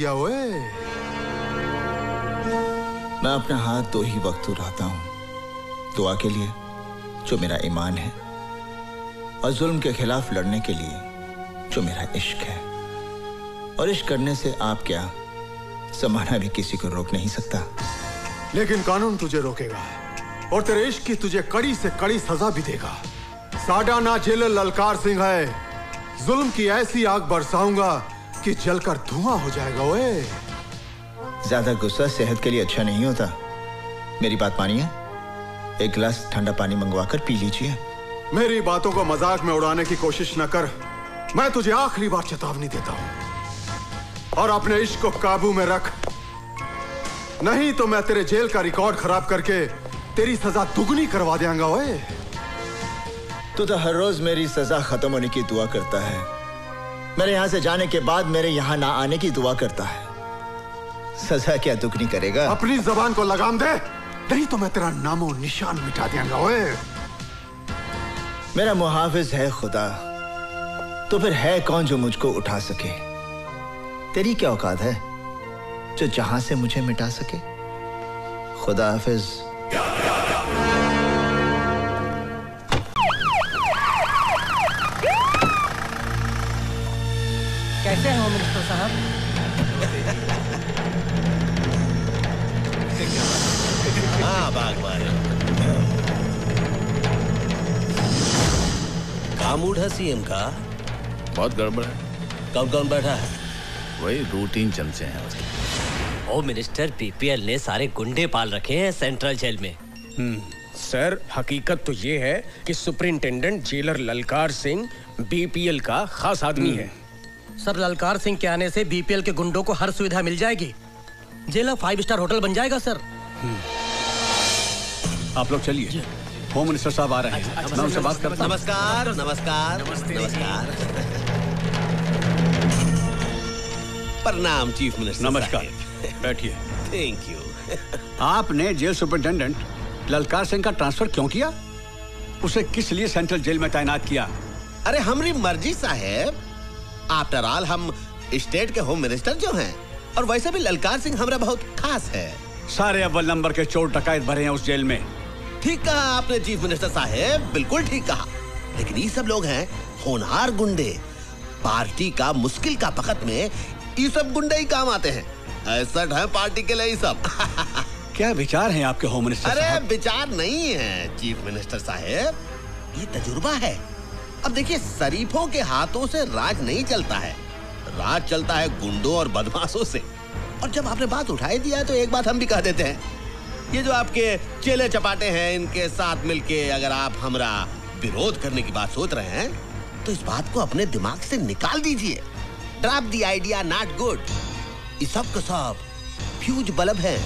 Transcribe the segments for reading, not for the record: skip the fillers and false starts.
या ओए। मैं अपना हाथ दो ही वक्त उठाता हूँ, दुआ के लिए जो मेरा ईमान है, और जुल्म के खिलाफ लड़ने के लिए जो मेरा इश्क है। और इश्क करने से आप क्या, ज़माना भी किसी को रोक नहीं सकता। लेकिन कानून तुझे रोकेगा और तेरे इश्क की तुझे कड़ी से कड़ी सजा भी देगा। साडा ना जेलर ललकार सिंह है, जुल्म की ऐसी आग बरसाऊंगा कि जलकर धुआं हो जाएगा। ओए ज्यादा गुस्सा सेहत के लिए अच्छा नहीं होता। मेरी बात मानिए, एक गिलास ठंडा पानी मंगवाकर पी लीजिए। मेरी बातों को मजाक में उड़ाने की कोशिश न कर। मैं तुझे आखिरी बार चेतावनी देता हूं, और अपने इश्क को काबू में रख, नहीं तो मैं तेरे जेल का रिकॉर्ड खराब करके तेरी सजा दुगनी करवा देंगा। ओए तू तो हर रोज मेरी सजा खत्म होने की दुआ करता है, मेरे यहां से जाने के बाद मेरे यहां ना आने की दुआ करता है। सजा क्या दुगनी करेगा? अपनी जबान को लगाम दे, नहीं तो मैं तेरा नामो निशान मिटा देंगा। ओए मेरा मुहाफिज है खुदा, तो फिर है कौन जो मुझको उठा सके? तेरी क्या औकात है जो जहां से मुझे मिटा सके? खुदा हाफिज। कैसे हैं होम मिनिस्टर साहब? हाँ बागवान, काम मूड है सीएम का? बहुत गड़बड़ है। कौन कौन बैठा है? वही रूटीन चमचे हैं उसके। होम मिनिस्टर बीपीएल ने सारे गुंडे पाल रखे हैं सेंट्रल जेल में। सर, हकीकत तो ये है कि सुपरिंटेंडेंट जेलर ललकार सिंह बीपीएल का खास आदमी है। सर, ललकार सिंह के आने से बीपीएल के गुंडों को हर सुविधा मिल जाएगी। जेल 5 स्टार होटल बन जाएगा सर। आप लोग चलिए, होम मिनिस्टर साहब आ रहे हैं। मैं उनसे बात करता हूं। नमस्कार नमस्कार नमस्कार। प्रणाम चीफ मिनिस्टर। नमस्कार, बैठिए। Thank you. आपने जेल सुपरिटेंडेंट ललकार सिंह का ट्रांसफर क्यों किया? उसे किस लिए सेंट्रल जेल में तैनात किया? अरे हमारी मर्जी साहब, आफ्टर ऑल हम स्टेट के होम मिनिस्टर जो हैं, और वैसे भी ललकार सिंह हमारा बहुत खास है। सारे अव्वल नंबर के चोर डकैत भरे हैं उस जेल में। ठीक कहा आपने चीफ मिनिस्टर साहब, बिल्कुल ठीक कहा। लेकिन ये सब लोग हैं होनहार गुंडे। पार्टी का मुश्किल का वक्त में ये सब गुंडे ही काम आते हैं। ऐसा है पार्टी के लिए ये सब। क्या विचार हैं आपके होम मिनिस्टर अरे साहब? विचार नहीं है चीफ मिनिस्टर साहब, ये तजुर्बा है। अब देखिए, शरीफों के हाथों से राज नहीं चलता है, राज चलता है गुंडों और बदमाशों से। और जब आपने बात उठाई दिया तो एक बात हम भी कह देते हैं, ये जो आपके चेले चपाटे हैं, इनके साथ मिलके अगर आप हमारा विरोध करने की बात सोच रहे हैं, तो इस बात को अपने दिमाग से निकाल दीजिए। Drop the idea, not good. ये सब का सब फ्यूज बल्ब है।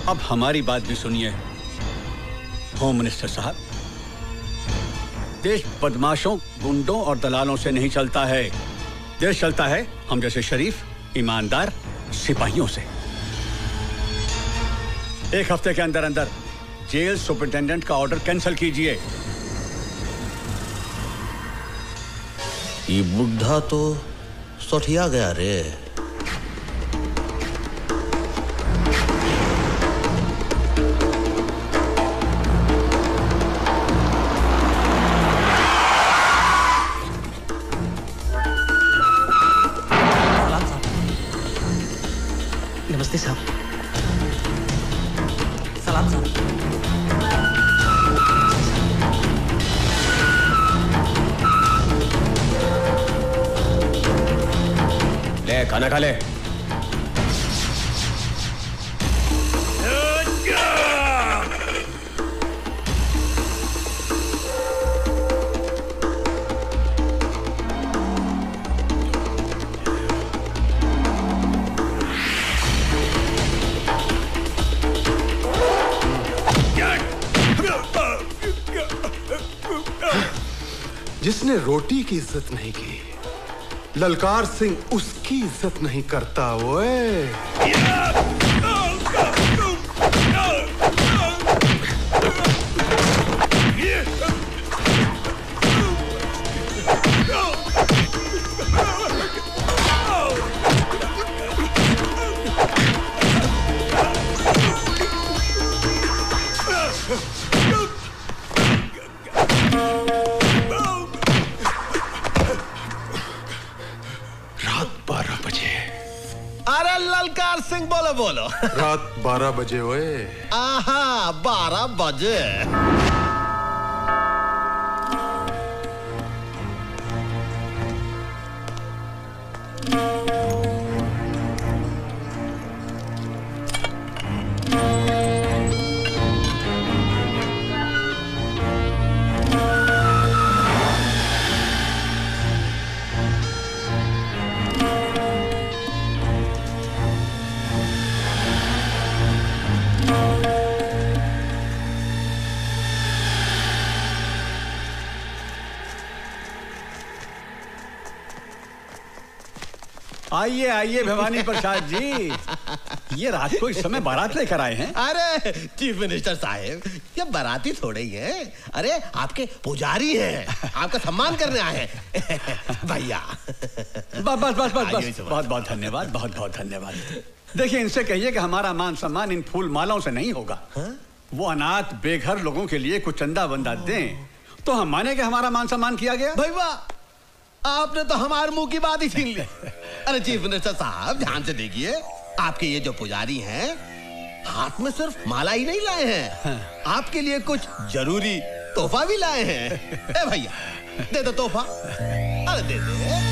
अब हमारी बात भी सुनिए होम मिनिस्टर साहब। देश बदमाशों, गुंडों और दलालों से नहीं चलता है। देश चलता है हम जैसे शरीफ, ईमानदार सिपाहियों से। एक हफ्ते के अंदर अंदर जेल सुपरिटेंडेंट का ऑर्डर कैंसिल कीजिए। ये बुढ़ा तो सठिया गया रे। नमस्ते साहब। सलाम साहब। ले खाना खा ले। जिसने रोटी की इज्जत नहीं की, ललकार सिंह उसकी इज्जत नहीं करता। ओए ललकार सिंह बोलो बोलो। रात 12 बजे हुए। आहा 12 बजे। आइए आइए भवानी प्रसाद जी, ये रात को इस समय बारात लेकर आए हैं? अरे चीफ मिनिस्टर साहब, ये बाराती थोड़े ही हैं। अरे आपके पुजारी हैं, आपका सम्मान करने आए हैं भैया। बस बहुत बहुत धन्यवाद, बहुत बहुत धन्यवाद। देखिए इनसे कहिए कि हमारा मान सम्मान इन फूल मालाओं से नहीं होगा। वो अनाथ बेघर लोगों के लिए कुछ चंदा वंदा दें तो हम माने कि हमारा मान सम्मान किया गया। भाई वाह, आपने तो हमारे मुंह की बात ही छीन ली। अरे चीफ मिनिस्टर साहब ध्यान से देखिए, आपके ये जो पुजारी हैं हाथ में सिर्फ माला ही नहीं लाए हैं, आपके लिए कुछ जरूरी तोहफा भी लाए हैं। ए भैया दे दो तोहफा। अरे दे दे।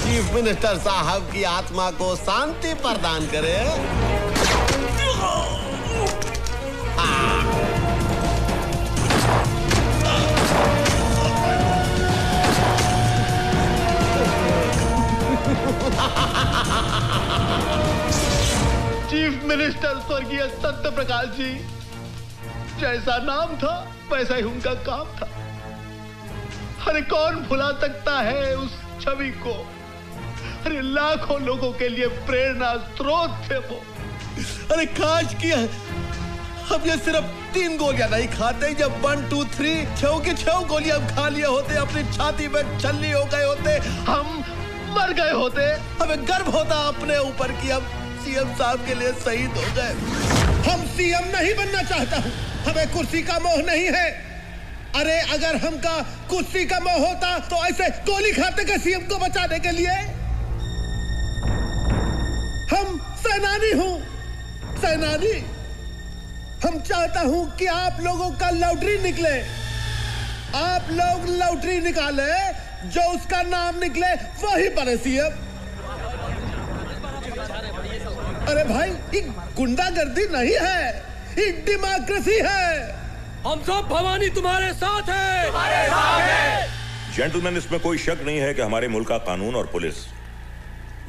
चीफ मिनिस्टर साहब की आत्मा को शांति प्रदान करे। चीफ मिनिस्टर स्वर्गीय सत्य प्रकाश जी, जैसा नाम था वैसा ही उनका काम था। अरे कौन भुला सकता है उस छवि को। अरे लाखों लोगों के लिए प्रेरणा स्रोत थे वो। अरे काश किया हम ये सिर्फ 3 गोलियां नहीं खाते, जब 1 2 3 6 की 6 गोलियां खा लिए होते, अपनी छाती में छल्ली हो गए होते, हम मर गए होते। हमें गर्व होता अपने ऊपर कि हम सीएम साहब के लिए शहीद हो गए। हम सीएम नहीं बनना चाहता हूं, हमें कुर्सी का मोह नहीं है। अरे अगर हमका कुर्सी का मोह होता तो ऐसे गोली खाते के सीएम को बचाने के लिए। हम सेनानी हूं, सेनानी। हम चाहता हूं कि आप लोगों का लॉटरी निकले, आप लोग लॉटरी निकाले, जो उसका नाम निकले वही बने सीएम। अरे भाई ये गुंडागर्दी नहीं है, ये डेमोक्रेसी है। हम सब भवानी तुम्हारे साथ हैं। तुम्हारे साथ हैं। जेंटलमैन, इसमें कोई शक नहीं है कि हमारे मुल्क का कानून और पुलिस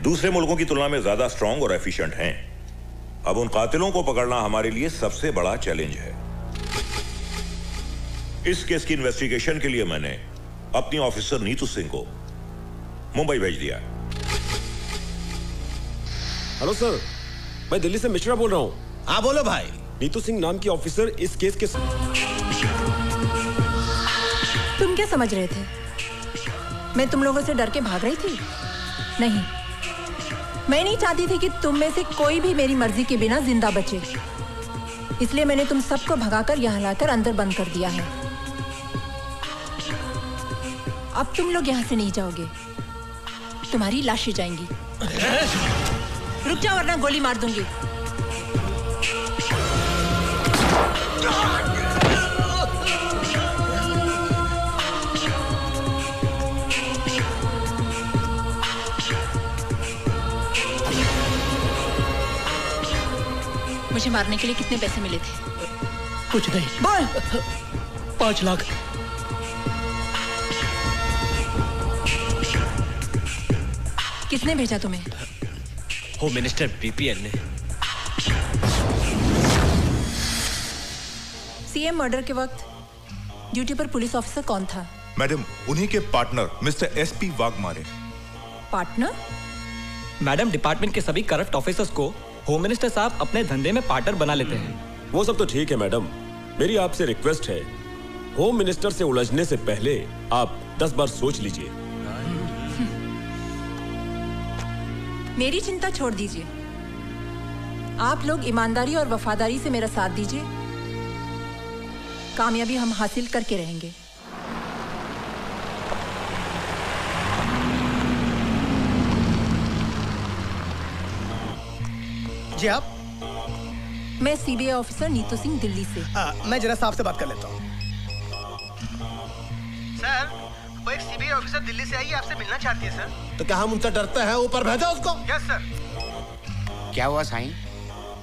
दूसरे मुल्कों की तुलना में ज्यादा स्ट्रांग और एफिशिएंट हैं। अब उन कातिलों को पकड़ना हमारे लिए सबसे बड़ा चैलेंज है। इस केस की इन्वेस्टिगेशन के लिए मैंने अपनी ऑफिसर नीतू सिंह को मुंबई भेज दिया। हेलो सर, मैं दिल्ली से मिश्रा बोल रहा हूँ। हाँ बोलो भाई। नीतू सिंह नाम की ऑफिसर इस केस के। तुम क्या समझ रहे थे? मैं तुम लोगों से डर के भाग रही थी? नहीं, मैं नहीं चाहती थी कि तुम में से कोई भी मेरी मर्जी के बिना जिंदा बचे। इसलिए मैंने तुम सबको भगाकर यहाँ लाकर अंदर बंद कर दिया है। अब तुम लोग यहाँ से नहीं जाओगे, तुम्हारी लाशें जाएंगी। रुक जाओ वरना गोली मार दूंगी। मुझे मारने के लिए कितने पैसे मिले थे? कुछ नहीं। बोल। 5 लाख। किसने भेजा तुम्हें? होम मिनिस्टर बीपीएल ने। सीएम मर्डर के वक्त ड्यूटी पर पुलिस ऑफिसर कौन था? मैडम, उन्हीं के partner mister SP Waghmare. Partner? Madam, department के सभी करप्ट ऑफिसर्स को होम मिनिस्टर साहब अपने धंधे में पार्टनर बना लेते हैं। वो सब तो ठीक है मैडम, मेरी आपसे रिक्वेस्ट है, होम मिनिस्टर से उलझने से पहले आप 10 बार सोच लीजिए। मेरी चिंता छोड़ दीजिए। आप लोग ईमानदारी और वफादारी से मेरा साथ दीजिए, कामयाबी हम हासिल करके रहेंगे। जी आप? मैं सीबीआई ऑफिसर नीतू सिंह, दिल्ली से। मैं जरा साहब से बात कर लेता हूँ। सर, वो एक सीबीआई ऑफिसर दिल्ली से आई है, आपसे मिलना चाहती है सर। तो क्या हम उनसे डरते हैं? ऊपर भेजो उसको। Yes sir. क्या हुआ साईं?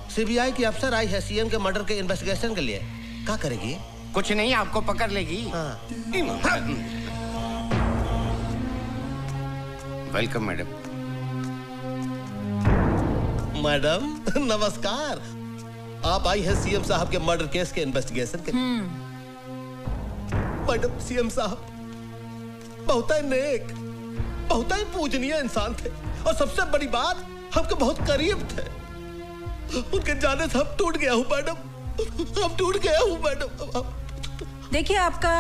सीबीआई की अफसर आई है सीएम के मर्डर के इन्वेस्टिगेशन के लिए। क्या करेगी? कुछ नहीं, आपको पकड़ लेगी। Welcome madam. मैडम नमस्कार। आप आई है सीएम साहब के मर्डर केस के इन्वेस्टिगेशन के लिए। मैडम, सीएम साहब बहुत ही नेक, बहुत ही पूजनीय इंसान थे और सबसे बड़ी बात, हमको बहुत करीब थे। उनके जाने से हम टूट गया हूँ मैडम, हम टूट गया हूँ मैडम। देखिए, आपका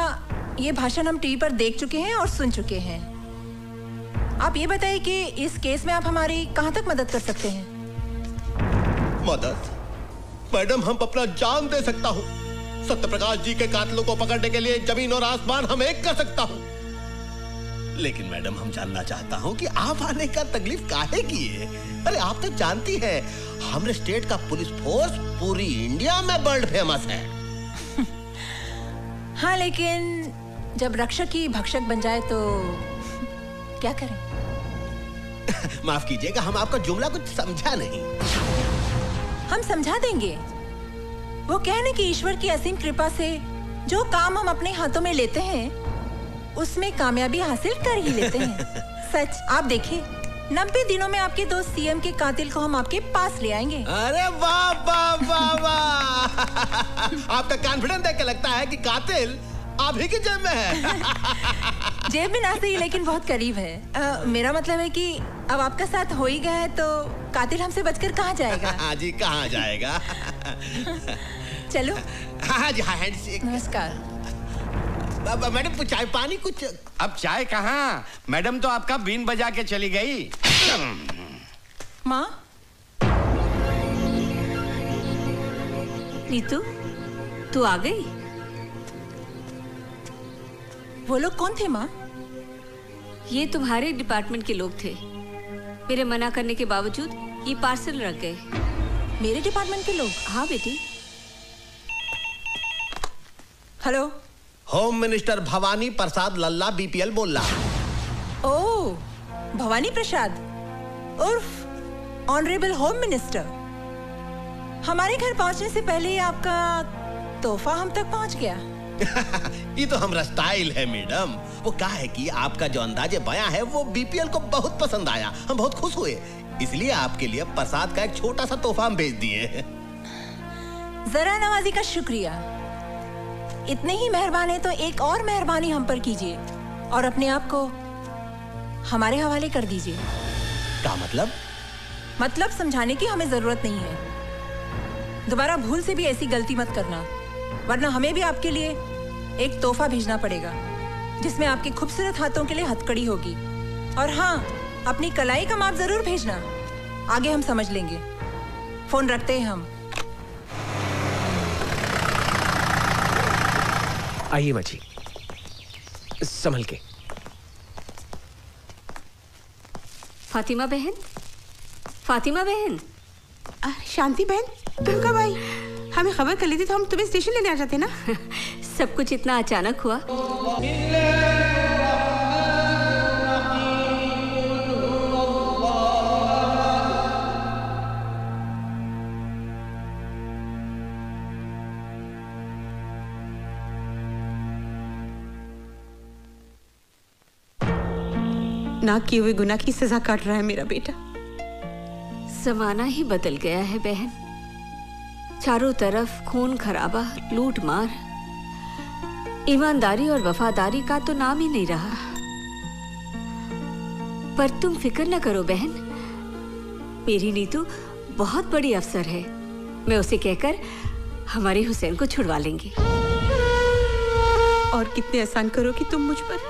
ये भाषण हम टीवी पर देख चुके हैं और सुन चुके हैं। आप ये बताइए कि इस केस में आप हमारी कहाँ तक मदद कर सकते हैं? मदद? मैडम, हम अपना जान दे सकता हूँ। सत्यप्रकाश जी के कातिलों को पकड़ने के लिए जमीन और आसमान हम एक कर सकता हूँ। लेकिन मैडम, हम जानना चाहता हूँ कि आप आने का तकलीफ काहे की है? अरे आप तो जानती हैं, हमारे स्टेट का पुलिस फोर्स पूरी इंडिया में वर्ल्ड फेमस है। हाँ, लेकिन जब रक्षक ही भक्षक बन जाए तो क्या करें? माफ कीजिएगा, हम आपका जुमला कुछ समझा नहीं। हम समझा देंगे। वो कहने कि ईश्वर की असीम कृपा से जो काम हम अपने हाथों में लेते हैं उसमें कामयाबी हासिल कर ही लेते हैं। सच, आप देखिए, 90 दिनों में आपके दोस्त सीएम के कातिल को हम आपके पास ले आएंगे। अरे वाह वाह वाह वाह! आपका कॉन्फिडेंस देख के लगता है कि कातिल आप ही की जेब में है। जेब में ना सही, लेकिन बहुत करीब है। मेरा मतलब है कि अब आपका साथ हो ही गया है तो कातिल हमसे बचकर कहाँ जाएगा? हाँ जी, कहाँ जाएगा? चलो। हाँ जी, हाँ। नमस्कार। मैडम, चाय पानी कुछ? अब चाय कहाँ? मैडम तो आपका बीन बजा के चली गई। माँ? नीतू, तू आ गई? वो लोग कौन थे माँ? ये तुम्हारे डिपार्टमेंट के लोग थे। मेरे मना करने के बावजूद ये पार्सल रख गए। मेरे डिपार्टमेंट के लोग? हाँ बेटी। हेलो, होम मिनिस्टर भवानी प्रसाद लल्ला बीपीएल बोल रहा। ओह, भवानी प्रसाद उर्फ ऑनरेबल होम मिनिस्टर। हमारे घर पहुंचने से पहले ही आपका तोहफा हम तक पहुंच गया। ये तो हमारा स्टाइल है मैडम। वो क्या है कि आपका जो अंदाजे बयां है वो बीपीएल को बहुत पसंद आया, हम बहुत खुश हुए, इसलिए आपके लिए प्रसाद का एक छोटा सा तोहफा हम भेज दिए। जरा नवाजी का शुक्रिया। इतने ही मेहरबान है तो एक और मेहरबानी हम पर कीजिए और अपने आप को हमारे हवाले कर दीजिए। क्या मतलब? मतलब समझाने की हमें जरूरत नहीं है। दोबारा भूल से भी ऐसी गलती मत करना, वरना हमें भी आपके लिए एक तोहफा भेजना पड़ेगा जिसमें आपके खूबसूरत हाथों के लिए हथकड़ी होगी। और हाँ, अपनी कलाई का माप जरूर भेजना, आगे हम समझ लेंगे। फोन रखते हैं हम। आइए माँ जी, संभल के। फातिमा बहन, फातिमा बहन। शांति बहन, तुम कब आई? हमें खबर कर ली थी तो हम तुम्हें स्टेशन लेने आ जाते ना। सब कुछ इतना अचानक हुआ। ना किए हुए गुनाह की सजा काट रहा है मेरा बेटा। जमाना ही बदल गया है बहन। चारों तरफ खून खराबा, लूट मार, ईमानदारी और वफादारी का तो नाम ही नहीं रहा। पर तुम फिक्र न करो बहन, मेरी नीतू बहुत बड़ी अफसर है। मैं उसे कहकर हमारे हुसैन को छुड़वा लेंगे। और कितने एहसान करोगी तुम मुझ पर।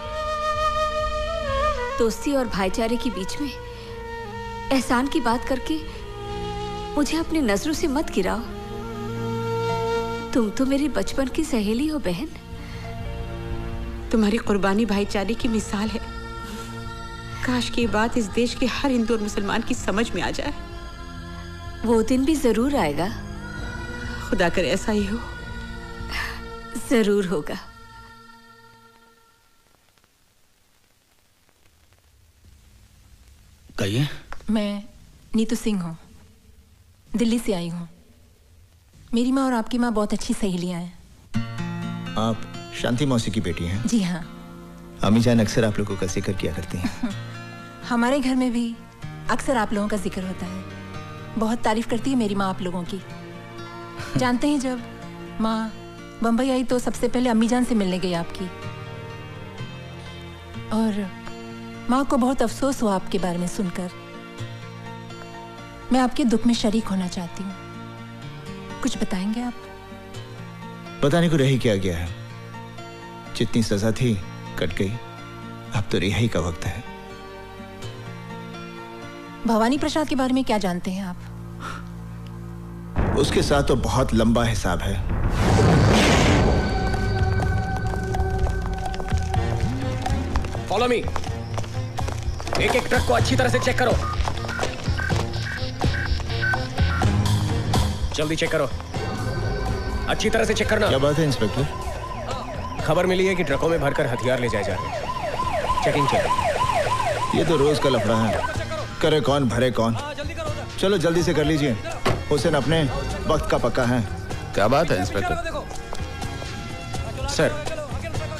दोस्ती और भाईचारे के बीच में एहसान की बात करके मुझे अपनी नजरों से मत गिराओ। तुम तो मेरी बचपन की सहेली हो बहन। तुम्हारी कुर्बानी भाईचारे की मिसाल है। काश की बात इस देश के हर हिंदू और मुसलमान की समझ में आ जाए। वो दिन भी जरूर आएगा। खुदा करे ऐसा ही हो। जरूर होगा। कहिए। मैं नीतू सिंह हूँ, दिल्ली से आई हूँ। मेरी माँ और आपकी माँ बहुत अच्छी सहेलियाँ हैं। आप शांति मौसी की बेटी हैं? जी हाँ। अम्मी जान अक्सर आप लोगों का जिक्र किया करती हैं। हमारे घर में भी अक्सर आप लोगों का जिक्र होता है। बहुत तारीफ करती है मेरी माँ आप लोगों की। जानते हैं जब माँ बम्बई आई तो सबसे पहले अम्मी जान से मिलने गई आपकी, और माँ को बहुत अफसोस हुआ आपके बारे में सुनकर। मैं आपके दुख में शरीक होना चाहती हूँ। कुछ बताएंगे आप? बताने को रही क्या गया है। जितनी सजा थी कट गई, अब तो रिहाई का वक्त है। भवानी प्रसाद के बारे में क्या जानते हैं आप? उसके साथ तो बहुत लंबा हिसाब है। Follow me. एक एक ट्रक को अच्छी तरह से चेक करो। जल्दी चेक करो, अच्छी तरह से चेक करना। क्या बात है इंस्पेक्टर? खबर मिली है कि ट्रकों में भरकर हथियार ले जाए जा रहे हैं। Checking check. ये तो रोज का लफड़ा है। करे कौन भरे कौन। चलो जल्दी से कर लीजिए। हुसैन अपने वक्त का पक्का है। क्या बात है इंस्पेक्टर? सर,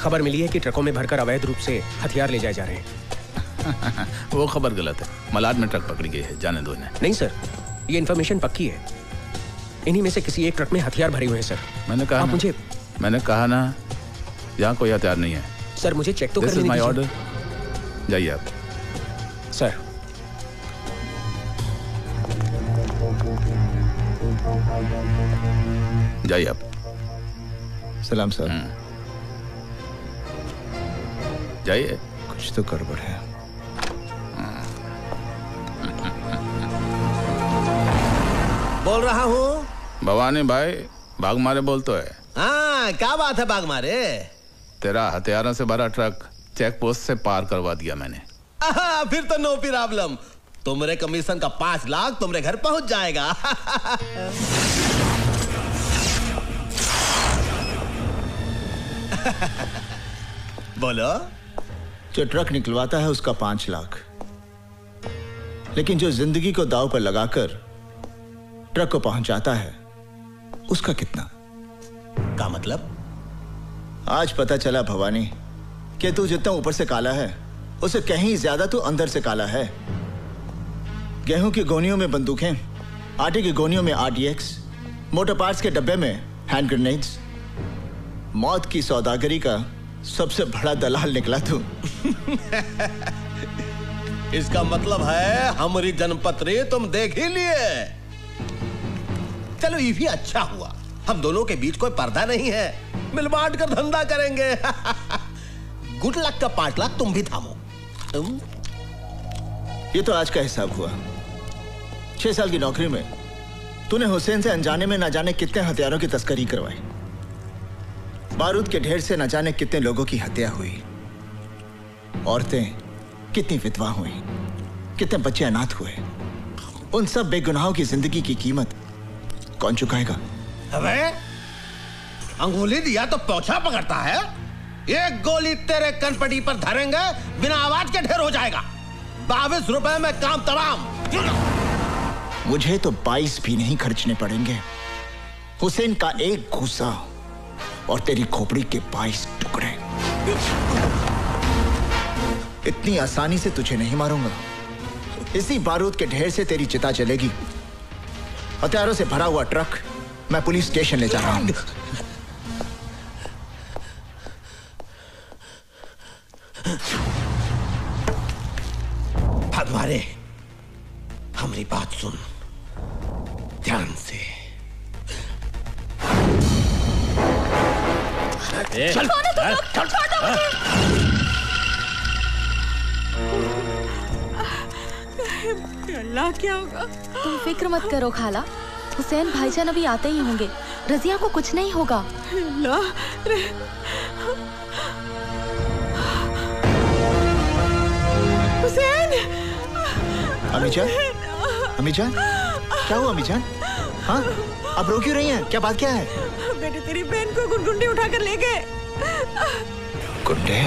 खबर मिली है कि ट्रकों में भरकर अवैध रूप से हथियार ले जाए जा रहे हैं। वो खबर गलत है। मलाड में ट्रक पकड़ी गई है, जाने दो इन्हें। नहीं सर, ये इन्फॉर्मेशन पक्की है। इन्हीं में से किसी एक ट्रक में हथियार भरे हुए हैं सर। मैंने कहा ना यहाँ कोई हथियार नहीं है। सर मुझे चेक तो करने दीजिए। This is my order. जाइए आप। सर जाइए आप। सलाम सर। जाइए। कुछ तो गड़बड़ है। बोल रहा हूँ। भवानी भाई, भाग मारे बोल तो है। हाँ, क्या बात है भाग मारे? तेरा हथियारों से भरा ट्रक चेक पोस्ट से पार करवा दिया मैंने। फिर तो नो प्रॉब्लम। तुम्हारे कमीशन का 5 लाख तुम्हारे घर पहुंच जाएगा। बोलो। जो ट्रक निकलवाता है उसका 5 लाख, लेकिन जो जिंदगी को दांव पर लगाकर ट्रक को पहुंचाता है उसका कितना? का मतलब? आज पता चला भवानी कि तू जितना ऊपर से काला है उससे कहीं ज्यादा तू अंदर से काला है। गेहूं की गोनियों में बंदूकें, आटे की गोनियों में RDX, मोटर पार्ट्स के डब्बे में हैंड ग्रेनेड्स। मौत की सौदागरी का सबसे बड़ा दलाल निकला तू। इसका मतलब है हमारी जन्मपत्री तुम देख ही लिए। चलो ये भी अच्छा हुआ, हम दोनों के बीच कोई पर्दा नहीं है। मिल बांट कर धंधा करेंगे। गुड लक का 5 लाख तुम भी थामो। ये तो आज का हिसाब हुआ। 6 साल की नौकरी में तूने हुसैन से अनजाने में ना जाने कितने हथियारों की तस्करी करवाई। बारूद के ढेर से न जाने कितने लोगों की हत्या हुई। औरतें कितनी विधवा हुई, कितने बच्चे अनाथ हुए। उन सब बेगुनाहों की जिंदगी की कीमत कौन चुकाएगा? अबे अंगुली दिया तो पोछा पकड़ता है। एक गोली तेरे कनपटी पर धरेंगे, बिना आवाज के ढेर हो जाएगा। 22 रुपए में काम तमाम। मुझे तो 22 भी नहीं खर्चने पड़ेंगे। हुसैन का एक घूसा और तेरी खोपड़ी के 22 टुकड़े। इतनी आसानी से तुझे नहीं मारूंगा। इसी बारूद के ढेर से तेरी चिता चलेगी। हथियारों से भरा हुआ ट्रक मैं पुलिस स्टेशन ले जा रहा हूं। भगवारे, हमारी बात सुन ध्यान से। चल, अल्लाह क्या होगा? तुम फिक्र मत करो खाला, हुसैन भाईजान अभी आते ही होंगे। रजिया को कुछ नहीं होगा। हुसैन! अमीजान, अमीजान, क्या हुआ अमीजान? हाँ, अब रो क्यों रही हैं? क्या बात क्या है? बेटे तेरी बहन को गुंडे उठाकर ले गए। गुंडे?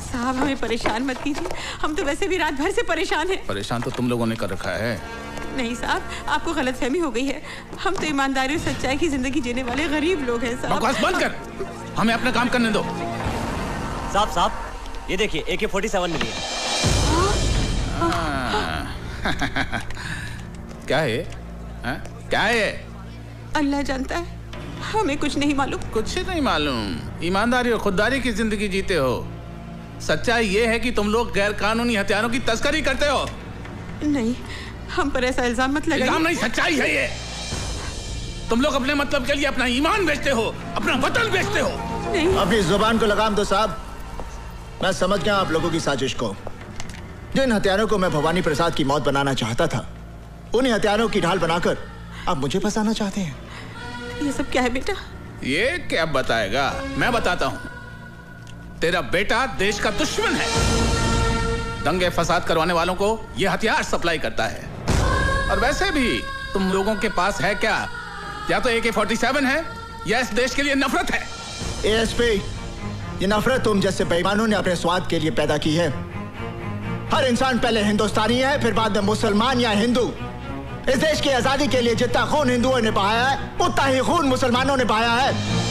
साहब हमें परेशान मत कीजिए, हम तो वैसे भी रात भर से परेशान हैं। परेशान तो तुम लोगों ने कर रखा है। नहीं साहब, आपको गलतफहमी हो गई है। हम तो ईमानदारी और सच्चाई की जिंदगी जीने वाले गरीब लोग हैं साहब। बकवास बंद कर, हमें अपना काम करने दो। साहब, ये देखिए AK-47 मिली है। क्या है? क्या है? अल्लाह जानता है, हमें कुछ नहीं मालूम। कुछ नहीं मालूम? ईमानदारी और खुददारी की जिंदगी जीते हो। सच्चाई ये है कि तुम लोग गैर कानूनी हथियारों की तस्करी करते हो। नहीं, हम पर ऐसा इल्जाम मत लगाइए। इल्जाम नहीं, सच्चाई है ये। तुम लोग अपने मतलब के लिए अपना ईमान बेचते हो, अपना वतन बेचते हो। नहीं। अपनी जुबान को लगाम दो साहब। मैं समझ गया आप लोगों की साजिश को। जिन हथियारों को मैं भवानी प्रसाद की मौत बनाना चाहता था, उन्हीं हथियारों की ढाल बनाकर आप मुझे फंसाना चाहते हैं। ये सब क्या है बेटा? ये क्या बताएगा? मैं बताता हूँ। तेरा बेटा देश का दुश्मन है। दंगे फसाद करवाने वालों को ये हथियार सप्लाई करता है। और वैसे भी तुम लोगों के पास है क्या? या तो AK-47 है या इस देश के लिए नफरत है। ASP, ये नफरत तुम जैसे बेईमानों ने अपने स्वाद के लिए पैदा की है। हर इंसान पहले हिंदुस्तानी है, फिर बाद में मुसलमान या हिंदू। इस देश की आजादी के लिए जितना खून हिंदुओं ने बहाया है, उतना ही खून मुसलमानों ने बहाया है।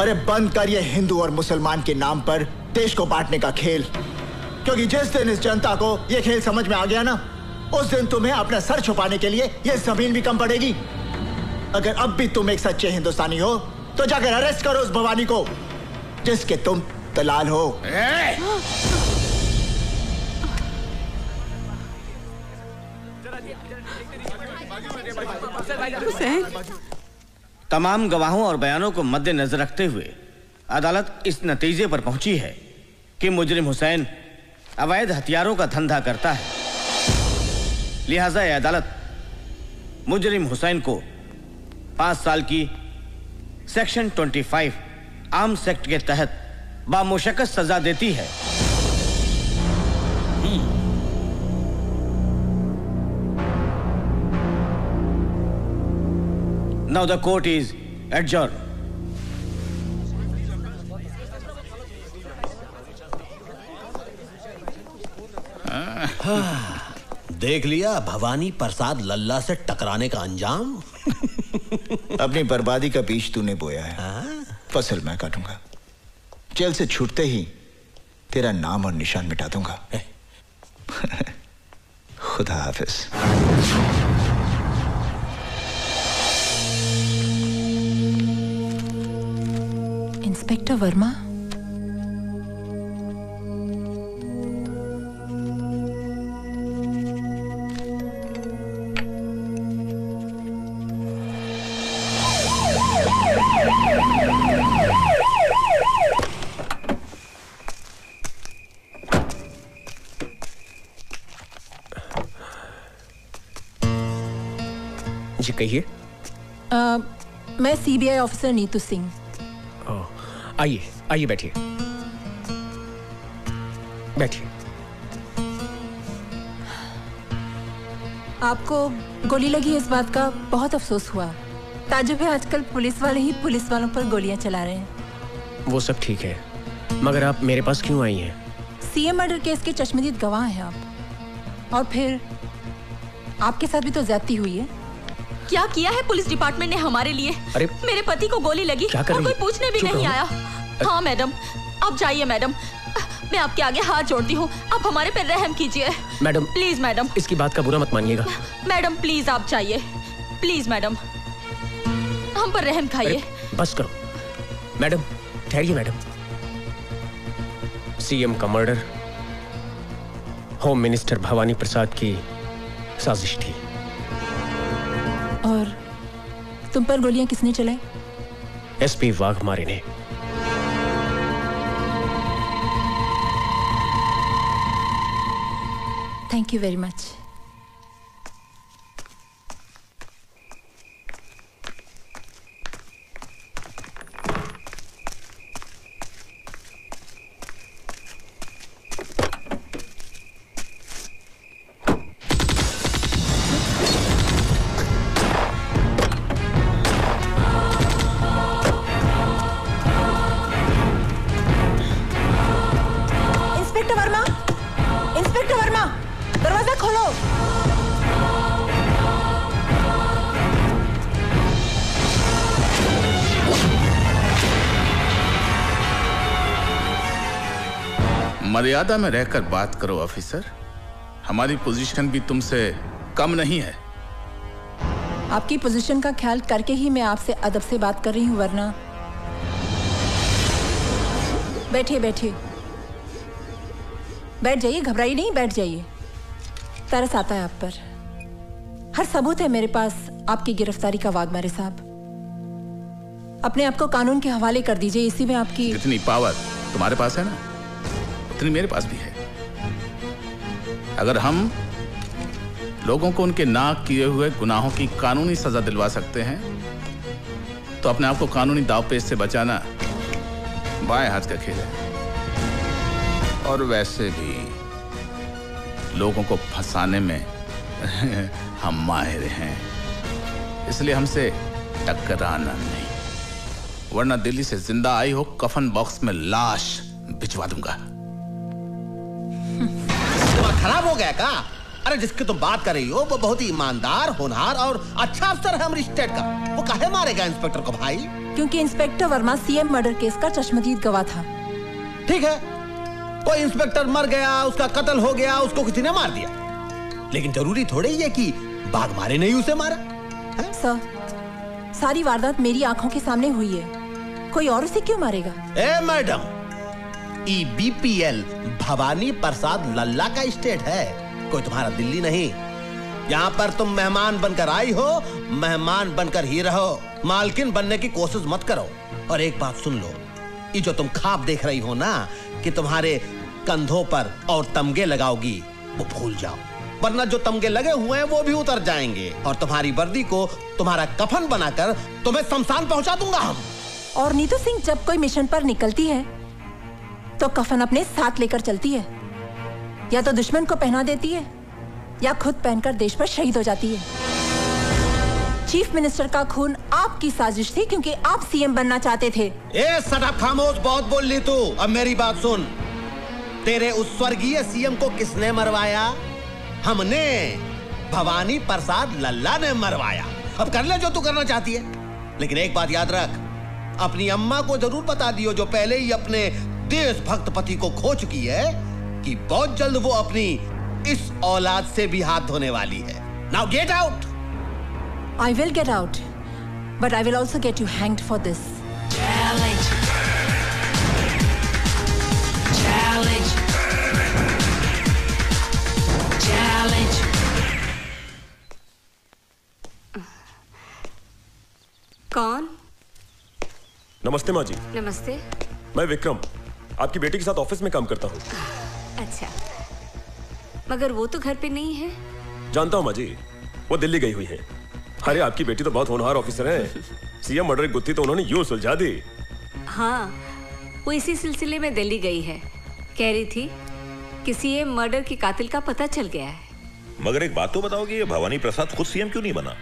अरे बंद कर ये हिंदू और मुसलमान के नाम पर देश को बांटने का खेल। क्योंकि जिस दिन इस जनता को ये खेल समझ में आ गया ना, उस दिन तुम्हें अपना सर छुपाने के लिए ये जमीन भी कम पड़ेगी। अगर अब भी तुम एक सच्चे हिंदुस्तानी हो तो जाकर अरेस्ट करो उस भवानी को जिसके तुम दलाल हो। तमाम गवाहों और बयानों को मद्देनजर रखते हुए अदालत इस नतीजे पर पहुंची है कि मुजरिम हुसैन अवैध हथियारों का धंधा करता है। लिहाजा यह अदालत मुजरिम हुसैन को 5 साल की सेक्शन 25 आर्म्स एक्ट के तहत बामुशक्कत सजा देती है। Now the court is adjourned. देख लिया भवानी प्रसाद लल्ला से टकराने का अंजाम। अपनी बर्बादी का बीज तूने बोया है, फसल मैं काटूंगा। जेल से छूटते ही तेरा नाम और निशान मिटा दूंगा। खुदा हाफिज। इंस्पेक्टर वर्मा, जी कहिए। मैं सीबीआई ऑफिसर नीतू सिंह। आइए आइए, बैठिए बैठिए। आपको गोली लगी इस बात का बहुत अफसोस हुआ। ताजुब है, आजकल पुलिस वाले ही पुलिस वालों पर गोलियां चला रहे हैं। वो सब ठीक है, मगर आप मेरे पास क्यों आई हैं? सीएम मर्डर केस के चश्मदीद गवाह हैं आप, और फिर आपके साथ भी तो ज्यादती हुई है। क्या किया है पुलिस डिपार्टमेंट ने हमारे लिए? अरे मेरे पति को गोली लगी और कोई पूछने भी नहीं आया। हाँ मैडम, आप जाइए मैडम, मैं आपके आगे हाथ जोड़ती हूँ, आप हमारे पे रहम कीजिए मैडम। प्लीज मैडम, इसकी बात का बुरा मत मानिएगा। मैडम प्लीज आप जाइए, प्लीज मैडम, हम पर रहम खाइए। बस करो मैडम, ठहरिए मैडम। सीएम का मर्डर होम मिनिस्टर भवानी प्रसाद की साजिश थी। और तुम पर गोलियां किसने चलाई? एसपी वाघमारे ने। Thank you very much. Inspector Verma, दरवाजा खोलो। मर्यादा में रहकर बात करो ऑफिसर, हमारी पोजीशन भी तुमसे कम नहीं है। आपकी पोजीशन का ख्याल करके ही मैं आपसे अदब से बात कर रही हूँ, वरना। बैठिए बैठिए, बैठ जाइए, घबराइए नहीं, बैठ जाइए। तरस आता है आप पर। हर सबूत है मेरे पास आपकी गिरफ्तारी का, वाघमारे साहब। अपने आप को कानून के हवाले कर दीजिए, इसी में आपकी जितनी पावर तुम्हारे पास है ना, उतनी मेरे पास भी है। अगर हम लोगों को उनके नाक किए हुए गुनाहों की कानूनी सजा दिलवा सकते हैं, तो अपने आप को कानूनी दांवपेच से बचाना बाएं हाथ का खेल है। और वैसे भी लोगों को फंसाने में हम माहिर हैं, इसलिए हमसे टकराना नहीं, वरना दिल्ली से जिंदा आई हो कफन बॉक्स में लाश भिजवा दूंगा। खराब हो गया का? अरे जिसकी तुम बात कर रही हो वो बहुत ही ईमानदार, होनहार और अच्छा अफसर है हमारी स्टेट का। वो काहे मारेगा इंस्पेक्टर को भाई? क्योंकि inspector Verma CM murder case का चश्मदीद गवाह था। ठीक है, कोई इंस्पेक्टर मर गया, उसका कत्ल हो गया, उसको किसी ने मार दिया, लेकिन जरूरी थोड़ी है कि वाघमारे ने ही उसे मारा। सर, सारी वारदात मेरी आंखों के सामने हुई है, कोई और उसे क्यों मारेगा? ए मैडम, बीपीएल भवानी प्रसाद लल्ला का स्टेट है, कोई तुम्हारा दिल्ली नहीं। यहाँ पर तुम मेहमान बनकर आई हो, मेहमान बनकर ही रहो, मालकिन बनने की कोशिश मत करो। और एक बात सुन लो, ये जो तुम ख्वाब देख रही हो ना कि तुम्हारे कंधों पर और तमगे लगाओगी, वो भूल जाओ, वरना जो तमगे लगे हुए हैं वो भी उतर जाएंगे और तुम्हारी वर्दी को तुम्हारा कफन बनाकर तुम्हें शमशान पहुंचा दूंगा हम। और नीतू सिंह जब कोई मिशन पर निकलती है तो कफन अपने साथ लेकर चलती है, या तो दुश्मन को पहना देती है या खुद पहनकर देश पर शहीद हो जाती है। चीफ मिनिस्टर का खून आपकी साजिश थी, क्योंकि आप सीएम बनना चाहते थे। ए सटअप, खामोश, बहुत बोल ली तू। अब मेरी बात सुन, तेरे उस स्वर्गीय सीएम को किसने मरवाया? हमने, भवानी प्रसाद लल्ला ने मरवाया। अब कर ले जो तू करना चाहती है, लेकिन एक बात याद रख, अपनी अम्मा को जरूर बता दियो, जो पहले ही अपने देशभक्त पति को खो चुकी है, कि बहुत जल्द वो अपनी इस औलाद से भी हाथ धोने वाली है। Now get out. I will get out, but I will also get you hanged for this. Challenge. Challenge. Challenge. कौन? नमस्ते माँ जी। नमस्ते। मैं विक्रम, आपकी बेटी के साथ ऑफिस में काम करता हूँ। अच्छा, मगर वो तो घर पे नहीं है। जानता हूँ माँ जी, वो दिल्ली गई हुई है। अरे आपकी बेटी तो बहुत होनहार ऑफिसर है। सीएम मर्डर की गुत्थी तो उन्होंने यूं सुलझा दी। हाँ, वो इसी सिलसिले में दिल्ली गई है। कह रही थी कि सीएम मर्डर के कातिल का पता चल गया है। मगर एक बात तो बताओ कि ये भवानी प्रसाद खुद सीएम क्यों नहीं बना?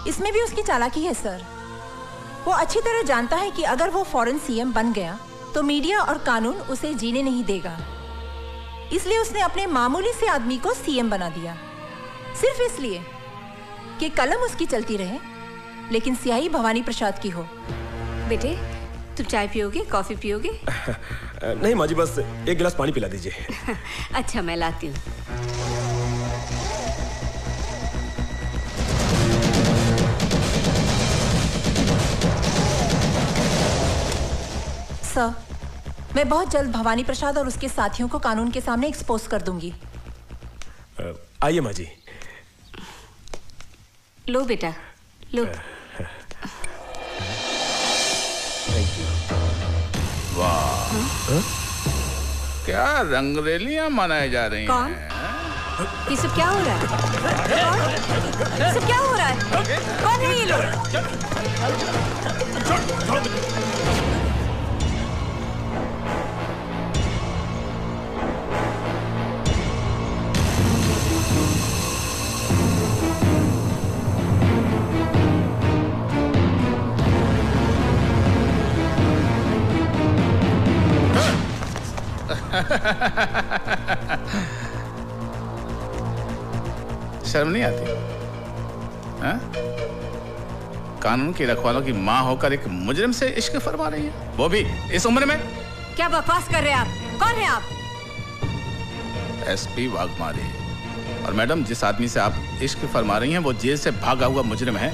इसमें भी उसकी चालाकी है सर। वो अच्छी तरह जानता है कि अगर वो फौरन सीएम बन गया तो मीडिया और कानून उसे जीने नहीं देगा। इसलिए उसने अपने मामूली से आदमी को सीएम बना दिया, सिर्फ इसलिए कि कलम उसकी चलती रहे लेकिन स्याही भवानी प्रसाद की हो। बेटे, तुम चाय पियोगे, कॉफी पियोगे? नहीं माँ जी, बस एक गिलास पानी पिला दीजिए। अच्छा, मैं लाती हूँ। सर, मैं बहुत जल्द भवानी प्रसाद और उसके साथियों को कानून के सामने एक्सपोज कर दूंगी। आइए माँ जी। लो बेटा, लो। वाह, क्या रंगरेलियां मनाई जा रही कौन? हैं? ये सब क्या हो रहा है? कौन? ये सब क्या हो रहा है? कौन है ये लोग? शर्म नहीं आती? हाँ? कानून की रखवालों की माँ होकर एक मुजरिम से इश्क फरमा रही है, वो भी इस उम्र में। क्या बकवास कर रहे हैं आप? कौन है आप? एसपी वाघमारे। और मैडम, जिस आदमी से आप इश्क फरमा रही हैं वो जेल से भागा हुआ मुजरिम है।